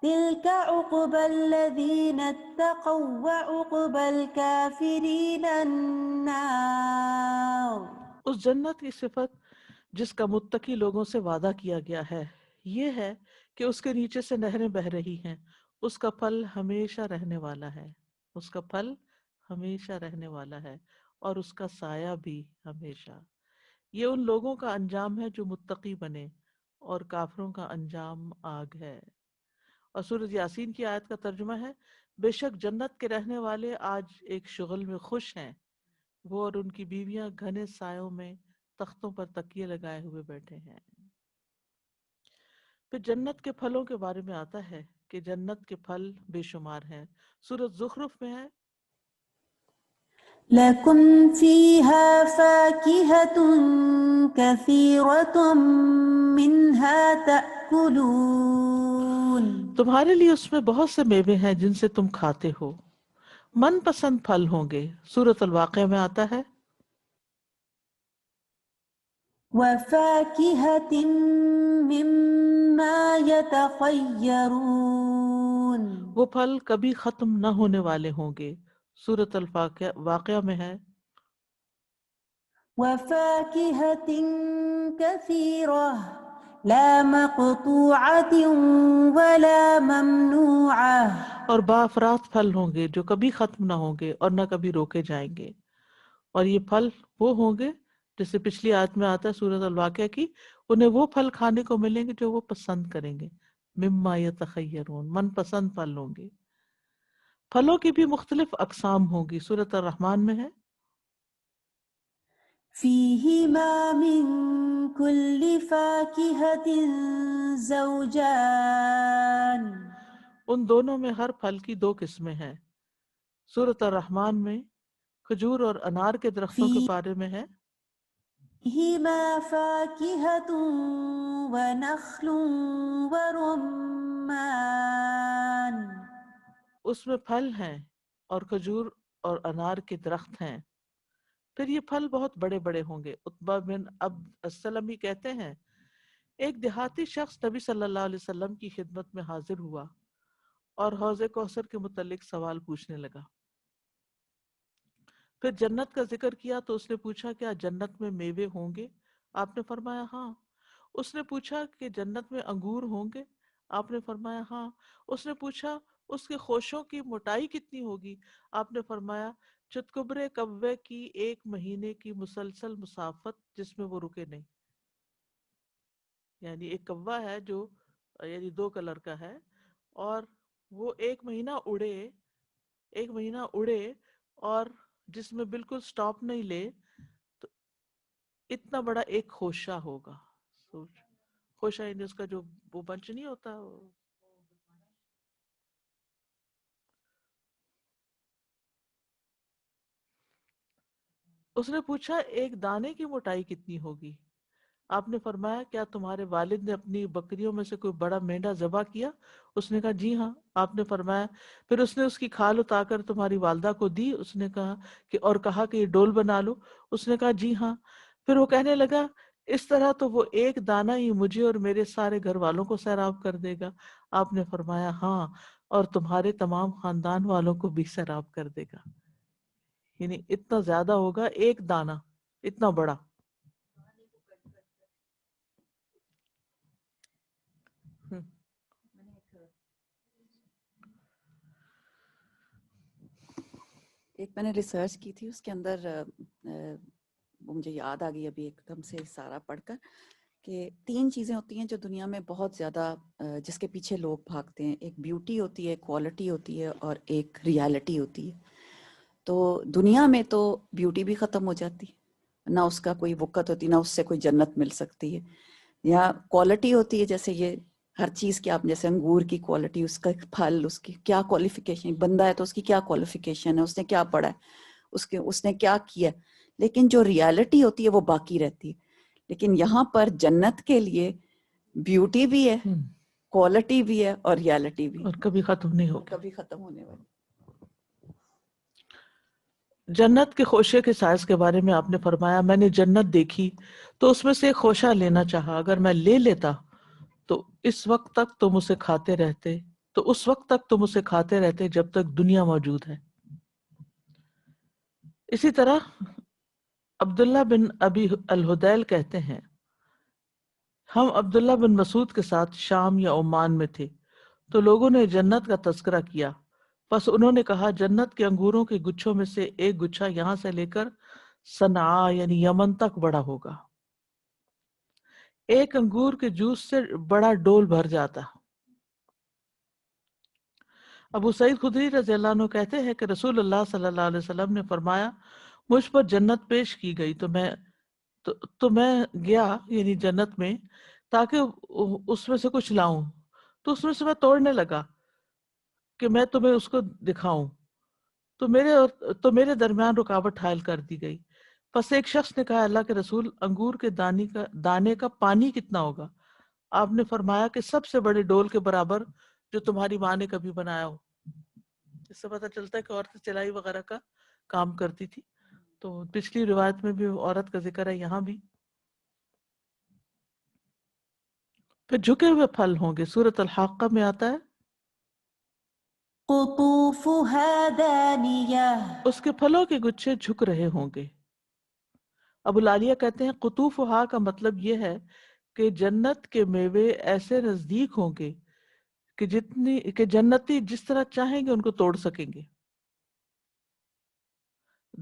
Speaker 5: تلك عقبى الذين اتقوا وعقبى الكافرين النار.
Speaker 4: اس جنت کی صفت جس کا متقی لوگوں سے وعدہ کیا گیا ہے یہ ہے کہ اس کے نیچے سے نہریں بہہ رہی ہیں، اس کا پھل ہمیشہ رہنے والا ہے، اس کا پھل ہمیشہ رہنے والا ہے، اور اس کا سایہ بھی ہمیشہ. یہ ان لوگوں کا انجام ہے جو متقی بنے، اور کافروں کا انجام آگ ہے. اور سورۃ یاسین کی آیت کا ترجمہ ہے بے شک جنت کے رہنے والے آج ایک شغل میں خوش ہیں، وہ اور ان کی بیویاں گھنے سایوں میں تختوں پر تکیے لگائے ہوئے بیٹھے ہیں. پھر جنت کے پھلوں کے بارے میں آتا ہے کہ جنت کے پھل بے شمار ہیں. سورۃ زخرف میں ہے
Speaker 5: لكم فيها فاكهة كثيرة منها تأكلون.
Speaker 4: تمہارے لیے اس میں بہت سے میوے ہیں جن سے تم کھاتے ہو. من پسند پھل ہوں گے. سورۃ الواقعہ میں آتا ہے
Speaker 5: وفاكهة مما يتخيرون.
Speaker 4: وہ پھل کبھی ختم نہ ہونے والے ہوں گے. سورۃ الواقعہ میں ہے
Speaker 5: وفاكهة كثيرة لا مقطوعة ولا ممنوعة.
Speaker 4: اور بافرات پھل ہوں گے جو کبھی ختم نہ ہوں گے اور نہ کبھی روکے جائیں گے. اور یہ پھل وہ ہوں گے جیسے پچھلی آیت میں آتا ہے سورۃ الواقعہ کی، انہیں وہ پھل کھانے کو ملیں گے جو وہ پسند کریں گے. مما یتخیرون، من پسند پھل ہوں گے. پھلوں کی بھی مختلف اقسام ہوں گی. سورۃ الرحمن میں ہے
Speaker 5: فيهما من كل فاكهة زوجان.
Speaker 4: ان دونوں میں ہر پھل کی 2 قسمیں ہیں. سورۃ الرحمن میں کھجور اور انار کے درختوں کے بارے میں ہے
Speaker 5: فيهما فاكهة ونخل ورمان.
Speaker 4: اس میں پھل ہیں اور کھجور اور انار کے درخت ہیں. پھر یہ پھل بہت بڑے بڑے ہوں گے. عتبہ بن عبد السلمی کہتے ہیں ایک دیہاتی شخص نبی صلی اللہ علیہ وسلم کی خدمت میں حاضر ہوا اور حوض کوثر کے متعلق سوال پوچھنے لگا. پھر جنت کا ذکر کیا تو اس نے پوچھا کیا جنت میں میوے ہوں گے؟ آپ نے فرمایا ہاں. اس نے پوچھا کہ جنت میں انگور ہوں گے؟ آپ نے فرمایا ہاں. اس نے پوچھا اس کے خوشوں کی موٹائی کتنی ہوگی؟ آپ نے فرمایا چتکبرے کوے کی 1 مہینے کی مسلسل مسافت جس میں وہ رکے نہیں. یعنی ایک کوا ہے جو یعنی 2 کلر کا ہے اور وہ 1 مہینہ اڑے اور جس میں بالکل سٹاپ نہیں لے تو اتنا بڑا ایک خوشہ ہوگا. سوچ خوشہ یعنی اس کا جو وہ بنچ نہیں ہوتا. اس نے پوچھا ایک دانے کی موٹائی کتنی ہوگی؟ آپ نے فرمایا کیا تمہارے والد نے اپنی بکریوں میں سے کوئی بڑا مینڈا ذبح کیا؟ اس نے کہا جی ہاں. آپ نے فرمایا پھر اس نے اس کی کھال اتار کر تمہاری والدہ کو دی؟ اس نے کہا کہ یہ ڈول بنا لو. اس نے کہا جی ہاں. پھر وہ کہنے لگا اس طرح تو وہ ایک دانہ ہی مجھے اور میرے سارے گھر والوں کو سیراب کر دے گا. آپ نے فرمایا ہاں اور تمہارے تمام خاندان والوں کو بھی سیراب کر دے گا. یعنی اتنا زیادہ ہوگا ایک دانہ اتنا بڑا.
Speaker 7: ایک میں نے ریسرچ کی تھی اس کے اندر وہ مجھے یاد آ گئی ابھی ایک دم سے سارا پڑھ کر کہ 3 چیزیں ہوتی ہیں جو دنیا میں بہت زیادہ جس کے پیچھے لوگ بھاگتے ہیں. ایک بیوٹی ہوتی ہے, کوالٹی ہوتی ہے اور ایک ریالٹی ہوتی ہے. تو دنیا میں تو بیوٹی بھی ختم ہو جاتی ہے, نہ اس کا کوئی وقت ہوتی, نہ اس سے کوئی جنت مل سکتی ہے. یا کوالٹی ہوتی ہے جیسے یہ ہر چیز کی, آپ جیسے انگور کی کوالٹی, اس کا پھل, اس کی کیا کوالیفیکیشن, بندہ ہے تو اس کی کیا کوالیفیکیشن ہے, اس نے کیا پڑھا ہے, اس نے کیا کیا. لیکن جو ریالٹی ہوتی ہے وہ باقی رہتی ہے. لیکن یہاں پر جنت کے لیے بیوٹی بھی ہے, کوالٹی بھی ہے اور ریالٹی بھی,
Speaker 4: اور کبھی ختم نہیں ہوگی,
Speaker 7: کبھی ختم ہونے والی.
Speaker 4: جنت کے خوشے کے سائز کے بارے میں آپ نے فرمایا میں نے جنت دیکھی تو اس میں سے ایک خوشہ لینا چاہا, اگر میں لے لیتا تو اس وقت تک تم اسے کھاتے رہتے جب تک دنیا موجود ہے. اسی طرح عبداللہ بن ابی الہدیل کہتے ہیں ہم عبداللہ بن مسعود کے ساتھ شام یا عمان میں تھے تو لوگوں نے جنت کا تذکرہ کیا. پس انہوں نے کہا جنت کے انگوروں کے گچھوں میں سے ایک گچھا یہاں سے لے کر صنعاء یعنی یمن تک بڑا ہوگا. ایک انگور کے جوس سے بڑا ڈول بھر جاتا. ابو سعید خدری رضی اللہ عنہ کہتے ہیں کہ رسول اللہ صلی اللہ علیہ وسلم نے فرمایا مجھ پر جنت پیش کی گئی تو میں گیا یعنی جنت میں تاکہ اس میں سے کچھ لاؤں, تو اس میں سے میں توڑنے لگا کہ میں تمہیں اس کو دکھاؤں, تو میرے درمیان رکاوٹ حائل کر دی گئی. پس ایک شخص نے کہا اللہ کے رسول انگور کے دانے کا پانی کتنا ہوگا؟ آپ نے فرمایا کہ سب سے بڑے ڈول کے برابر جو تمہاری ماں نے کبھی بنایا ہو. اس سے پتہ چلتا ہے کہ عورتیں چلائی وغیرہ کا کام کرتی تھی. تو پچھلی روایت میں بھی عورت کا ذکر ہے, یہاں بھی. پھر جھکے ہوئے پھل ہوں گے, سورۃ الحاقہ میں آتا ہے
Speaker 5: قطوفها دانیہ.
Speaker 4: اس کے پھلوں کے گچھے جھک رہے ہوں گے. ابو العالیہ کہتے ہیں قطوفہا کا مطلب یہ ہے کہ جنت کے میوے ایسے نزدیک ہوں گے کہ جنتی جس طرح چاہیں گے ان کو توڑ سکیں گے.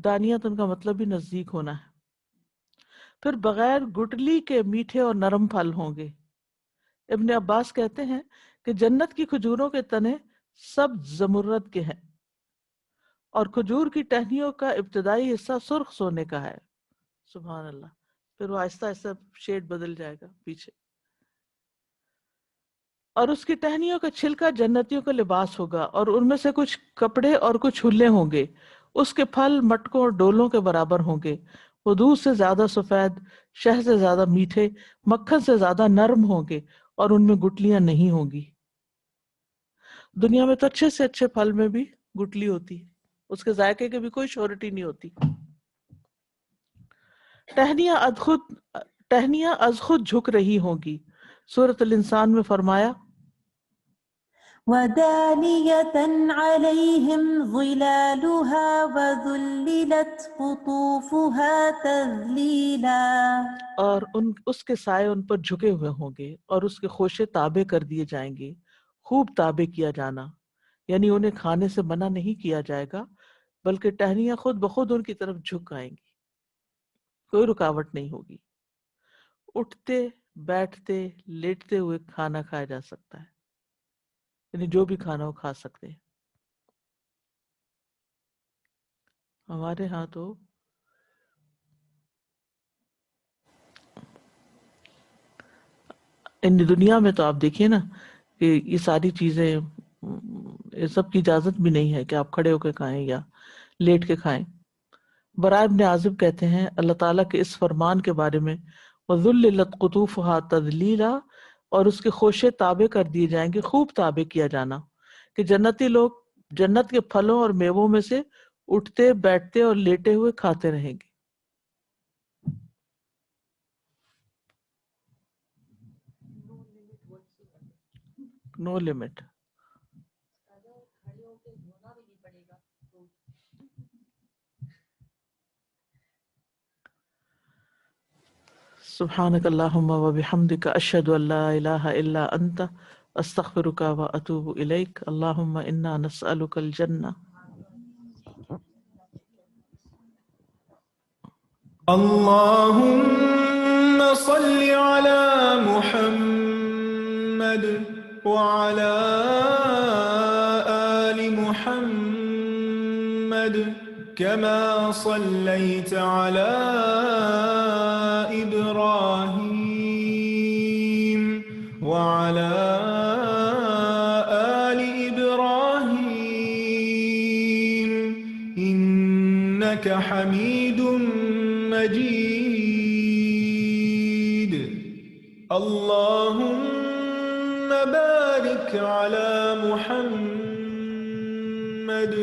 Speaker 4: دانیت ان کا مطلب بھی نزدیک ہونا ہے. پھر بغیر گٹلی کے میٹھے اور نرم پھل ہوں گے. ابن عباس کہتے ہیں کہ جنت کی کھجوروں کے تنے سب زمرد کے ہیں اور کھجور کی ٹہنیوں کا ابتدائی حصہ سرخ سونے کا ہے. سبحان اللہ. پھر وہ آہستہ آہستہ شیڈ بدل جائے گا پیچھے. اور اس کی ٹہنیوں کا چھلکا جنتیوں کا لباس ہوگا اور ان میں سے کچھ کپڑے اور کچھ ہلے ہوں گے. اس کے پھل مٹکوں اور ڈولوں کے برابر ہوں گے. وہ دودھ سے زیادہ سفید, شہد سے زیادہ میٹھے, مکھن سے زیادہ نرم ہوں گے اور ان میں گٹلیاں نہیں ہوں گی. دنیا میں تو اچھے سے اچھے پھل میں بھی گٹلی ہوتی ہے, اس کے ذائقے کی بھی کوئی شیورٹی نہیں ہوتی. ٹہنیاں از خود جھک رہی ہوں گی سورۃ الانسان میں فرمایا
Speaker 5: وَدَانِيَةً عَلَيْهِمْ ظِلَالُهَا وَذُلِّلَتْ قُطُوفُهَا تَذْلِيلًا،
Speaker 4: اور اس کے سائے ان پر جھکے ہوئے ہوں گے اور اس کے خوشے تابع کر دیے جائیں گے، خوب تابع کیا جانا، یعنی انہیں کھانے سے منع نہیں کیا جائے گا بلکہ ٹہنیاں خود بخود ان کی طرف جھک آئیں گی، کوئی رکاوٹ نہیں ہوگی، اٹھتے بیٹھتے لیٹتے ہوئے کھانا کھایا جا سکتا ہے، یعنی جو بھی کھانا ہو کھا سکتے ہیں۔ ہمارے ہاں تو ان دنیا میں تو آپ دیکھیے نا کہ یہ ساری چیزیں یہ سب کی اجازت بھی نہیں ہے کہ آپ کھڑے ہو کے کھائیں یا لیٹ کے کھائیں۔ براء ابن عازب کہتے ہیں اللہ تعالیٰ کے اس فرمان کے بارے میں وَذُلِّلَتْ قُطُوفُهَا تَذْلِيلًا، اور اس کے خوشے تابع کر دیے جائیں گے، خوب تابع کیا جانا، کہ جنتی لوگ جنت کے پھلوں اور میووں میں سے اٹھتے بیٹھتے اور لیٹے ہوئے کھاتے رہیں گے۔ No limit. سبحانک اللہم وبحمدک اشہد ان لا الہ الا انت استغفرک واتوب الیک۔ اللہم انا نسألک الجنہ۔
Speaker 3: اللهم صل على محمد وعلى آل محمد كما صليت على إبراهيم وعلى آل إبراهيم إنك حميد مجيد۔ اللهم بارك على محمد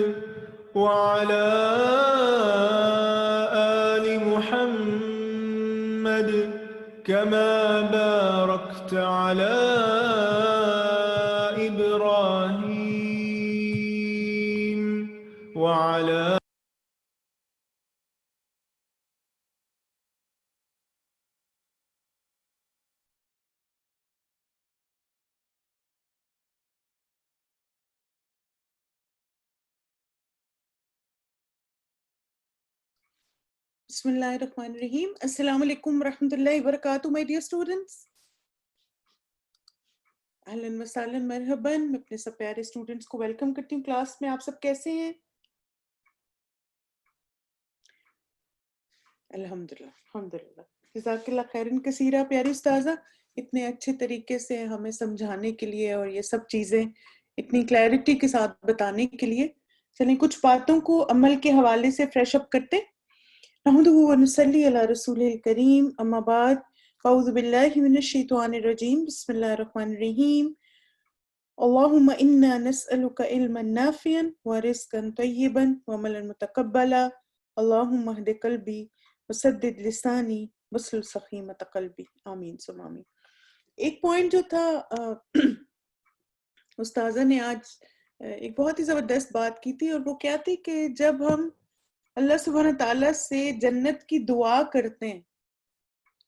Speaker 3: وعلى آل محمد كما باركت على إبراهيم وعلى
Speaker 10: بسم اللہ الرحمن الرحیم۔ السلام علیکم ورحمۃ اللہ وبرکاتہ مائی ڈیئر اسٹوڈنٹس، اہلاً وسہلاً مرحباً۔ میں اپنے سب پیارے اسٹوڈنٹس کو ویلکم کرتی ہوں کلاس میں۔ آپ سب کیسے ہیں؟ الحمدللہ الحمدللہ، جزاک اللہ خیراً کثیرہ۔ پیاری استاذہ، اتنے اچھے طریقے سے ہمیں سمجھانے کے لیے اور یہ سب چیزیں اتنی کلیئرٹی کے ساتھ بتانے کے لیے، چلیں کچھ باتوں کو عمل کے حوالے سے فریش اپ کرتے۔ نحمدہ ونصلی علی رسول الکریم، اما بعد، اعوذ باللہ من الشیطان الرجیم، بسم اللہ الرحمن الرحیم۔ اللہم انا نسألک علما نافعا ورزقا طیبا وعملا متقبلا، اللہم اہد قلبی وسدد لسانی واسلل سخیمۃ قلبی، آمین ثم آمین۔ ایک پوائنٹ جو تھا استاذہ نے آج ایک بہت ہی زبردست بات کی تھی، اور وہ کیا تھی کہ جب ہم اللہ سبحانہ تعالیٰ سے جنت کی دعا کرتے ہیں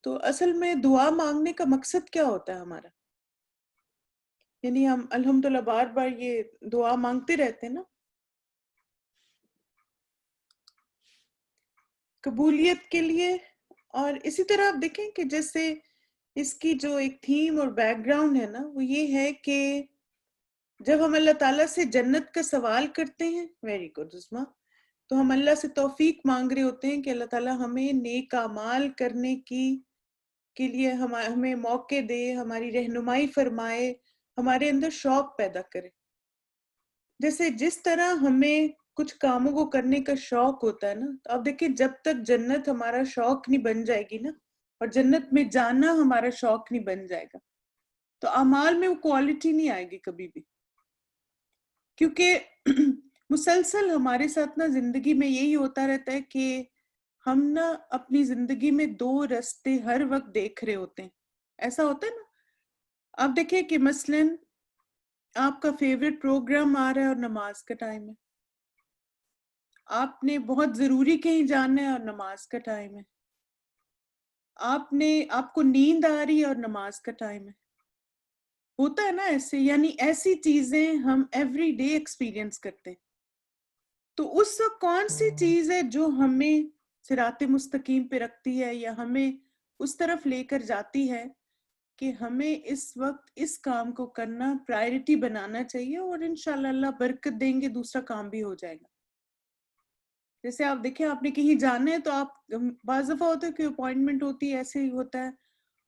Speaker 10: تو اصل میں دعا مانگنے کا مقصد کیا ہوتا ہے ہمارا؟ یعنی ہم الحمدللہ بار بار یہ دعا مانگتے رہتے ہیں نا قبولیت کے لیے، اور اسی طرح آپ دیکھیں کہ جیسے اس کی جو ایک تھیم اور بیک گراؤنڈ ہے نا، وہ یہ ہے کہ جب ہم اللہ تعالیٰ سے جنت کا سوال کرتے ہیں، ویری گڈ عظمیٰ، تو ہم اللہ سے توفیق مانگ رہے ہوتے ہیں کہ اللہ تعالیٰ ہمیں نیک اعمال کرنے کے لیے ہمیں موقع دے، ہماری رہنمائی فرمائے، ہمارے اندر شوق پیدا کرے۔ جیسے جس طرح ہمیں کچھ کاموں کو کرنے کا شوق ہوتا ہے نا، تو آپ دیکھیں جب تک جنت ہمارا شوق نہیں بن جائے گی نا، اور جنت میں جانا ہمارا شوق نہیں بن جائے گا، تو اعمال میں وہ کوالٹی نہیں آئے گی کبھی بھی۔ کیونکہ مسلسل ہمارے ساتھ نا زندگی میں یہی ہوتا رہتا ہے کہ ہم نا اپنی زندگی میں دو راستے ہر وقت دیکھ رہے ہوتے ہیں۔ ایسا ہوتا ہے نا آپ دیکھیں کہ مثلاً آپ کا فیوریٹ پروگرام آ رہا ہے اور نماز کا ٹائم ہے، آپ نے بہت ضروری کہیں جانا ہے اور نماز کا ٹائم ہے، آپ کو نیند آ رہی ہے اور نماز کا ٹائم ہے. ہوتا ہے نا ایسے، یعنی ایسی چیزیں ہم ایوری ڈے ایکسپیرینس کرتے ہیں. تو اس وقت کون سی چیز ہے جو ہمیں صراط مستقیم پہ رکھتی ہے یا ہمیں اس طرف لے کر جاتی ہے کہ ہمیں اس وقت اس کام کو کرنا پرائرٹی بنانا چاہیے، اور انشاءاللہ اللہ برکت دیں گے، دوسرا کام بھی ہو جائے گا. جیسے آپ دیکھیں آپ نے کہیں جانا ہے تو آپ بعض دفعہ ہوتا ہے کہ اپوائنٹمنٹ ہوتی ہے، ایسے ہی ہوتا ہے،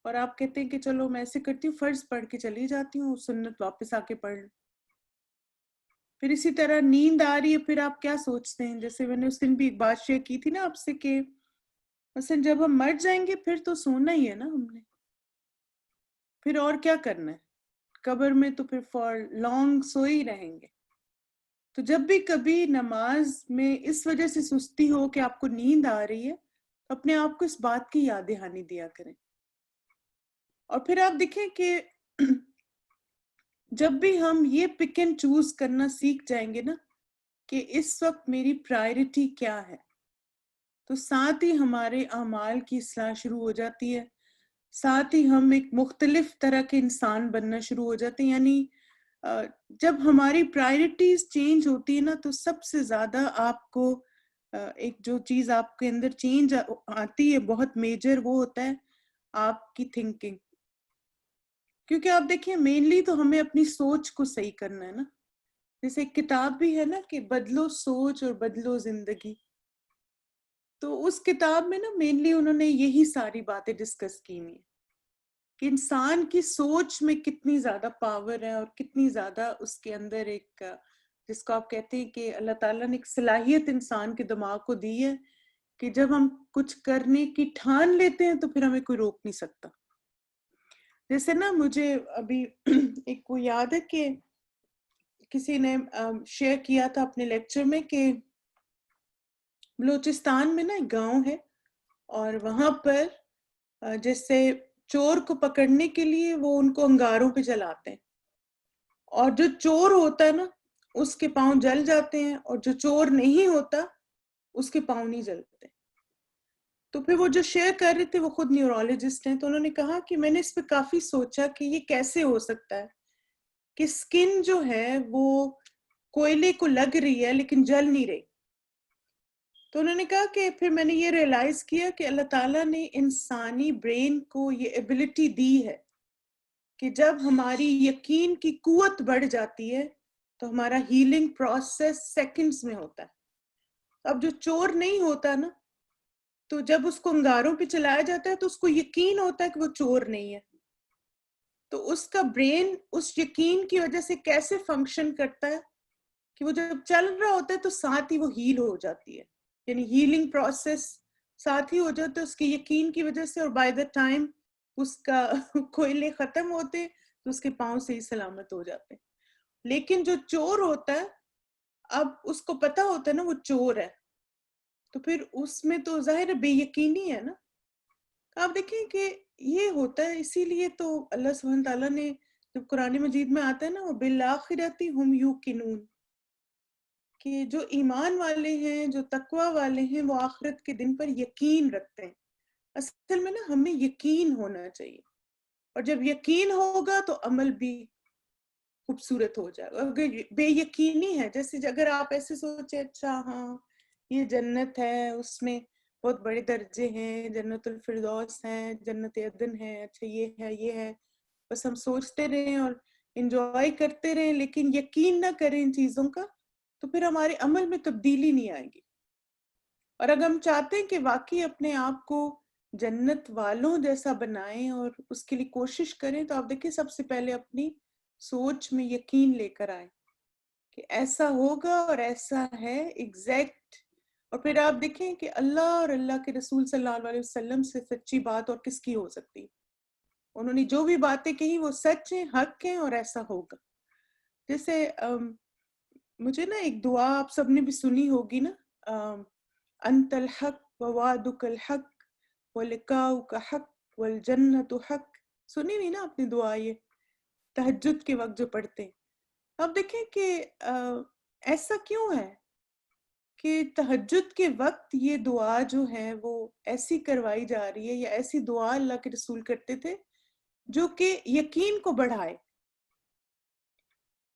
Speaker 10: اور آپ کہتے ہیں کہ چلو میں ایسے کرتی ہوں، فرض پڑھ کے چلی جاتی ہوں، سنت واپس آ کے پڑھ لوں. پھر اسی طرح نیند آ رہی ہے، پھر آپ کیا سوچتے ہیں؟ جیسے میں نے اس دن بھی ایک بات شیئر کی تھی نا آپ سے کہ مثلا جب ہم مر جائیں گے پھر تو سونا ہی ہے نا ہم نے، پھر اور کیا کرنا ہے قبر میں؟ تو پھر فار لانگ سو ہی رہیں گے. تو جب بھی کبھی نماز میں اس وجہ سے سستی ہو کہ آپ کو نیند آ رہی ہے، تو اپنے آپ کو اس بات کی یاد دہانی دیا کریں. اور پھر آپ دیکھیں کہ جب بھی ہم یہ پک اینڈ چوز کرنا سیکھ جائیں گے نا کہ اس وقت میری پرائرٹی کیا ہے، تو ساتھ ہی ہمارے اعمال کی اصلاح شروع ہو جاتی ہے، ساتھ ہی ہم ایک مختلف طرح کے انسان بننا شروع ہو جاتے ہیں. یعنی جب ہماری پرائرٹیز چینج ہوتی ہے نا تو سب سے زیادہ آپ کو ایک جو چیز آپ کے اندر چینج آتی ہے بہت میجر، وہ ہوتا ہے آپ کی تھنکنگ. کیونکہ آپ دیکھیں مینلی تو ہمیں اپنی سوچ کو صحیح کرنا ہے نا. جیسے ایک کتاب بھی ہے نا کہ بدلو سوچ اور بدلو زندگی، تو اس کتاب میں نا مینلی انہوں نے یہی ساری باتیں ڈسکس کی ہوئی ہیں کہ انسان کی سوچ میں کتنی زیادہ پاور ہے اور کتنی زیادہ اس کے اندر ایک جس کو آپ کہتے ہیں کہ اللہ تعالیٰ نے ایک صلاحیت انسان کے دماغ کو دی ہے کہ جب ہم کچھ کرنے کی ٹھان لیتے ہیں تو پھر ہمیں کوئی روک نہیں سکتا. جیسے نا مجھے ابھی ایک وہ یاد ہے کہ کسی نے شیئر کیا تھا اپنے لیکچر میں کہ بلوچستان میں نا ایک گاؤں ہے، اور وہاں پر جیسے چور کو پکڑنے کے لیے وہ ان کو انگاروں پہ جلاتے ہیں، اور جو چور ہوتا ہے نا اس کے پاؤں جل جاتے ہیں، اور جو چور نہیں ہوتا اس کے پاؤں نہیں جلتے. تو پھر وہ جو شیئر کر رہے تھے وہ خود نیورولوجسٹ ہیں، تو انہوں نے کہا کہ میں نے اس پہ کافی سوچا کہ یہ کیسے ہو سکتا ہے کہ سکن جو ہے وہ کوئلے کو لگ رہی ہے لیکن جل نہیں رہی. تو انہوں نے کہا کہ پھر میں نے یہ ریئلائز کیا کہ اللہ تعالیٰ نے انسانی برین کو یہ ایبلٹی دی ہے کہ جب ہماری یقین کی قوت بڑھ جاتی ہے تو ہمارا ہیلنگ پروسیس سیکنڈز میں ہوتا ہے. اب جو چور نہیں ہوتا نا، تو جب اس کو انگاروں پہ چلایا جاتا ہے تو اس کو یقین ہوتا ہے کہ وہ چور نہیں ہے، تو اس کا برین اس یقین کی وجہ سے کیسے فنکشن کرتا ہے کہ وہ جب چل رہا ہوتا ہے تو ساتھ ہی وہ ہیل ہو جاتی ہے، یعنی ہیلنگ پروسیس ساتھ ہی ہو جاتا ہے اس کے یقین کی وجہ سے، اور بائی دا ٹائم اس کا کوئلے ختم ہوتے تو اس کے پاؤں سے ہی سلامت ہو جاتے. لیکن جو چور ہوتا ہے اب اس کو پتا ہوتا ہے نا وہ چور ہے، تو پھر اس میں تو ظاہر بے یقینی ہے نا. آپ دیکھیں کہ یہ ہوتا ہے، اسی لیے تو اللہ سبحانہ تعالیٰ نے جب قرآن مجید میں آتا ہے نا وَبِالْآخِرَةِ هُمْ يُوقِنُونَ، کہ جو ایمان والے ہیں، جو تقوی والے ہیں، وہ آخرت کے دن پر یقین رکھتے ہیں. اصل میں نا ہمیں یقین ہونا چاہیے، اور جب یقین ہوگا تو عمل بھی خوبصورت ہو جائے گا. اگر بے یقینی ہے، جیسے اگر آپ ایسے سوچے اچھا ہاں یہ جنت ہے، اس میں بہت بڑے درجے ہیں، جنت الفردوس ہے، جنت عدن ہے، اچھا یہ ہے، بس ہم سوچتے رہیں اور انجوائے کرتے رہیں لیکن یقین نہ کریں ان چیزوں کا، تو پھر ہمارے عمل میں تبدیلی نہیں آئے گی. اور اگر ہم چاہتے ہیں کہ واقعی اپنے آپ کو جنت والوں جیسا بنائیں اور اس کے لیے کوشش کریں، تو آپ دیکھیں سب سے پہلے اپنی سوچ میں یقین لے کر آئیں کہ ایسا ہوگا اور ایسا ہے ایگزیکٹ. اور پھر آپ دیکھیں کہ اللہ اور اللہ کے رسول صلی اللہ علیہ وسلم سے سچی بات اور کس کی ہو سکتی ہے. انہوں نے جو بھی باتیں کہی وہ سچ ہیں، حق ہیں، اور ایسا ہوگا. جیسے مجھے نا ایک دعا آپ سب نے بھی سنی ہوگی نا، انت الحق ووعدک الحق ولقاؤک حق والجنت حق، سنی نہیں نا آپ نے دعا یہ تہجد کے وقت جو پڑھتے ہیں. اب دیکھیں کہ ایسا کیوں ہے کہ تہجد کے وقت یہ دعا جو ہے وہ ایسی کروائی جا رہی ہے, یا ایسی دعا اللہ کے رسول کرتے تھے جو کہ یقین کو بڑھائے.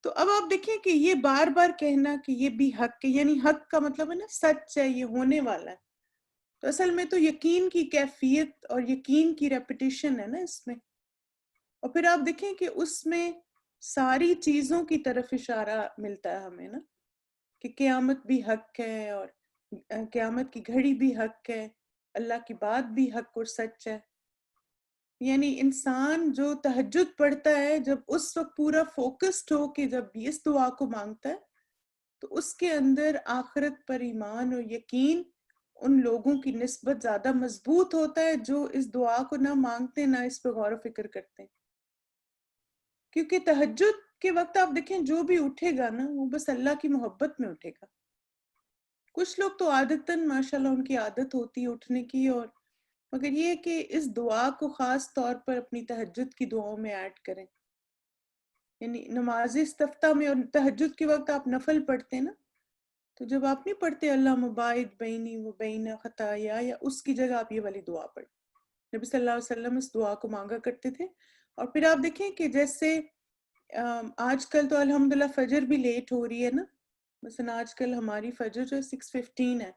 Speaker 10: تو اب آپ دیکھیں کہ یہ بار بار کہنا کہ یہ بھی حق ہے, یعنی حق کا مطلب ہے نا سچ ہے, یہ ہونے والا ہے. تو اصل میں تو یقین کی کیفیت اور یقین کی ریپیٹیشن ہے نا اس میں. اور پھر آپ دیکھیں کہ اس میں ساری چیزوں کی طرف اشارہ ملتا ہے ہمیں نا, کہ قیامت بھی حق ہے, اور قیامت کی گھڑی بھی حق ہے, اللہ کی بات بھی حق اور سچ ہے. یعنی انسان جو تہجد پڑھتا ہے, جب اس وقت پورا فوکسڈ ہو کہ جب اس دعا کو مانگتا ہے, تو اس کے اندر آخرت پر ایمان اور یقین ان لوگوں کی نسبت زیادہ مضبوط ہوتا ہے جو اس دعا کو نہ مانگتے نہ اس پہ غور و فکر کرتے ہیں. کیونکہ تہجد کے وقت آپ دیکھیں جو بھی اٹھے گا نا وہ بس اللہ کی محبت میں اٹھے گا. کچھ لوگ تو عادتاً ماشاءاللہ ان کی عادت ہوتی ہے اٹھنے کی, اور مگر یہ کہ اس دعا کو خاص طور پر اپنی تہجد کی دعاؤں میں ایڈ کریں. یعنی نماز استفتاح میں اور تہجد کے وقت آپ نفل پڑھتے ہیں نا, تو جب آپ نہیں پڑھتے اللہ مباعد بینی و بین خطایا, یا اس کی جگہ آپ یہ والی دعا پڑھیں. نبی صلی اللہ علیہ وسلم اس دعا کو مانگا کرتے تھے. اور پھر آپ دیکھیں کہ جیسے آج کل تو الحمدللہ فجر بھی لیٹ ہو رہی ہے نا, مثلا آج کل ہماری فجر جو 6:15 ہے,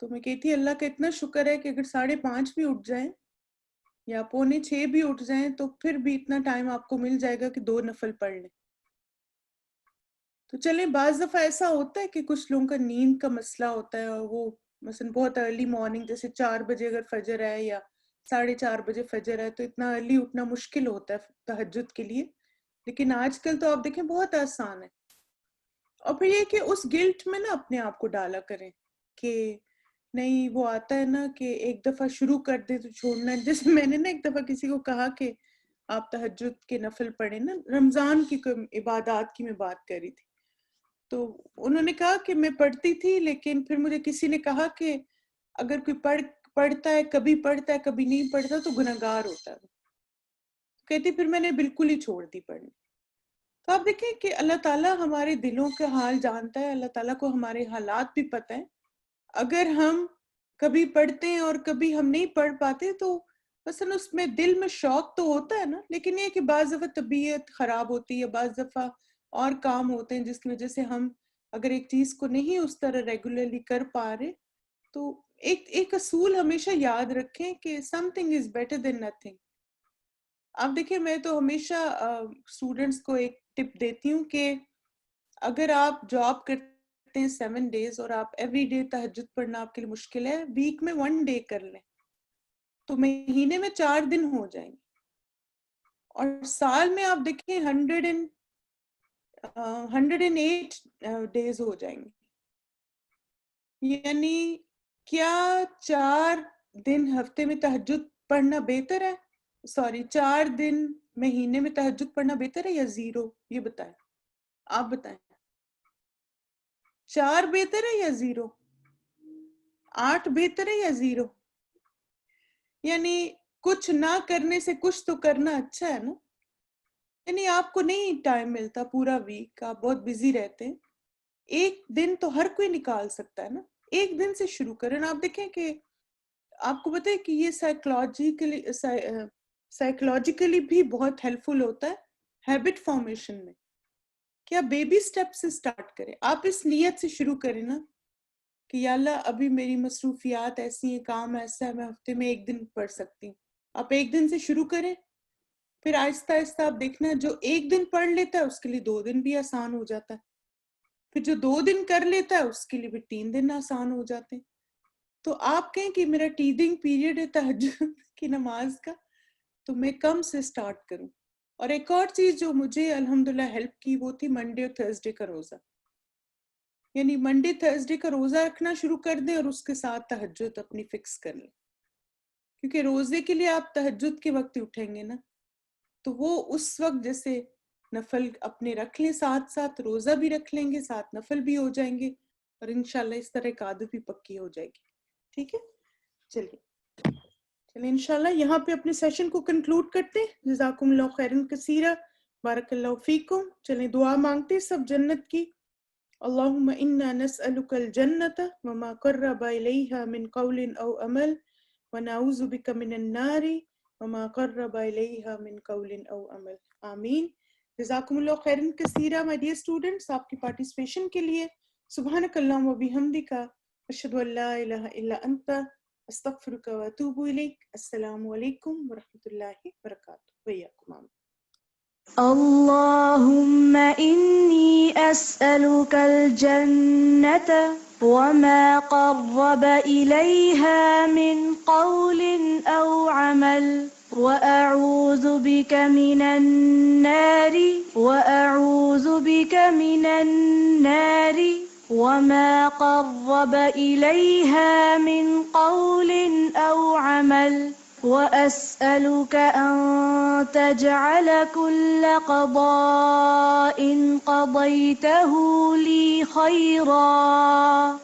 Speaker 10: تو میں کہتی اللہ کا اتنا شکر ہے کہ اگر 5:30 بھی اٹھ جائیں یا 5:45 بھی اٹھ جائیں تو پھر بھی اتنا ٹائم آپ کو مل جائے گا کہ 2 نفل پڑھ لیں. تو چلیں, بعض دفعہ ایسا ہوتا ہے کہ کچھ لوگوں کا نیند کا مسئلہ ہوتا ہے, اور وہ مثلا بہت ارلی مارننگ جیسے 4 بجے اگر فجر ہے یا 4:30 بجے فجر ہے, تو اتنا ارلی اٹھنا مشکل ہوتا ہے تہجد کے لیے. لیکن آج کل تو آپ دیکھیں بہت آسان ہے. اور پھر یہ کہ اس گلٹ میں نا اپنے آپ کو ڈالا کریں کہ نہیں, وہ آتا ہے نا کہ ایک دفعہ شروع کر دے تو چھوڑنا. جیسے میں نے نا ایک دفعہ کسی کو کہا کہ آپ تہجد کے نفل پڑھیں نا, رمضان کی عبادات کی میں بات کر رہی تھی, تو انہوں نے کہا کہ میں پڑھتی تھی, لیکن پھر مجھے کسی نے کہا کہ اگر کوئی پڑھتا ہے, کبھی پڑھتا ہے کبھی نہیں پڑھتا, تو گنہگار ہوتا ہے. کہتی پھر میں نے بالکل ہی چھوڑ دی پڑھنی. تو آپ دیکھیں کہ اللہ تعالیٰ ہمارے دلوں کا حال جانتا ہے, اللہ تعالیٰ کو ہمارے حالات بھی پتہ ہیں. اگر ہم کبھی پڑھتے ہیں اور کبھی ہم نہیں پڑھ پاتے, تو مثلا اس میں دل میں شوق تو ہوتا ہے نا, لیکن یہ کہ بعض دفعہ طبیعت خراب ہوتی ہے, بعض دفعہ اور کام ہوتے ہیں جس کی وجہ سے ہم اگر ایک چیز کو نہیں اس طرح ریگولرلی کر پا رہے. تو ایک اصول ہمیشہ یاد رکھیں کہ something is better than nothing. آپ دیکھیں, میں تو ہمیشہ اسٹوڈنٹس کو ایک ٹپ دیتی ہوں کہ اگر آپ جاب کرتے ہیں 7 days اور آپ ایوری ڈے تہجد پڑھنا آپ کے لیے مشکل ہے, ویک میں 1 day کر لیں, تو مہینے میں 4 دن ہو جائیں گے. اور سال میں آپ دیکھیں 108 days ہو جائیں گے. یعنی کیا 4 دن ہفتے میں تہجد پڑھنا بہتر ہے, 4 دن مہینے میں تہجد پڑھنا بہتر ہے یا 0؟ یہ بتائیں, آپ بتائیں. 4 بہتر ہے یا 0؟ 8 بہتر ہے یا 0؟ یعنی کچھ نہ کرنے سے کچھ تو کرنا اچھا ہے نا. یعنی آپ کو نہیں ٹائم ملتا پورا ویک, آپ بہت بزی رہتے ہیں, 1 دن تو ہر کوئی نکال سکتا ہے نا. 1 دن سے شروع کریں. آپ دیکھیں کہ آپ کو پتہ ہے کہ یہ سائیکلوجیکلی بھی بہت ہیلپ فل ہوتا ہے ہیبٹ فارمیشن میں. کیا بیبی سٹیپ سے سٹارٹ کریں, آپ اس نیت سے شروع کریں نا کہ یا اللہ ابھی میری مصروفیات ایسی ہیں, کام ایسا ہے, میں ہفتے میں 1 دن پڑھ سکتی ہوں. آپ 1 دن سے شروع کریں, پھر آہستہ آہستہ آپ دیکھنا جو 1 دن پڑھ لیتا ہے اس کے لیے 2 دن بھی آسان ہو جاتا ہے, پھر جو 2 دن کر لیتا ہے اس کے لیے بھی 3 دن آسان ہو جاتے ہیں. تو آپ کہیں کہ میرا ٹیدنگ پیریڈ ہے تہجد کی نماز کا, تو میں کم سے سٹارٹ کروں. اور ایک اور چیز جو مجھے الحمدللہ ہیلپ کی وہ تھی منڈے اور تھرسڈے کا روزہ. یعنی منڈے تھرسڈے کا روزہ رکھنا شروع کر دیں اور اس کے ساتھ تہجد اپنی فکس کر لیں, کیونکہ روزے کے لیے آپ تہجد کے وقت اٹھیں گے نا, تو وہ اس وقت جیسے نفل اپنے رکھ لیں, ساتھ ساتھ روزہ بھی رکھ لیں گے, ساتھ نفل بھی ہو جائیں گے, اور انشاءاللہ اس طرح ایک عادت بھی پکی ہو جائے گی. ٹھیک ہے, چلیے انشاءاللہ یہاں پہ اپنے سیشن کو کنکلوڈ کرتے ہیں. جزاکم اللہ خیرن کثیرہ. بارک اللہ فیکم. چلیں دعا مانگتے ہیں سب جنت کی. اللہم انا نسألک الجنت وما قرب الیہا من قول او عمل ونعوذ بک من النار وما قرب الیہا من قول او عمل. آمین. جزاکم اللہ خیرن کثیرہ مائی ڈیئر اسٹوڈنٹس آپ کی پارٹیسپیشن کے لیے. سبحانک اللہم و بحمدک اشہد ان لا الہ الا انت استغفرک و اتوب الیک. السلام علیکم ورحمۃ اللہ وبرکاتہ. ویاکم. آمین.
Speaker 1: اللهم إني أسألك الجنة وما قرب إليها من قول أو عمل وأعوذ بك من النار وما قرب إليها من قول أو عمل وأسألك أن تجعل كل قضاء قضيته لي خيرا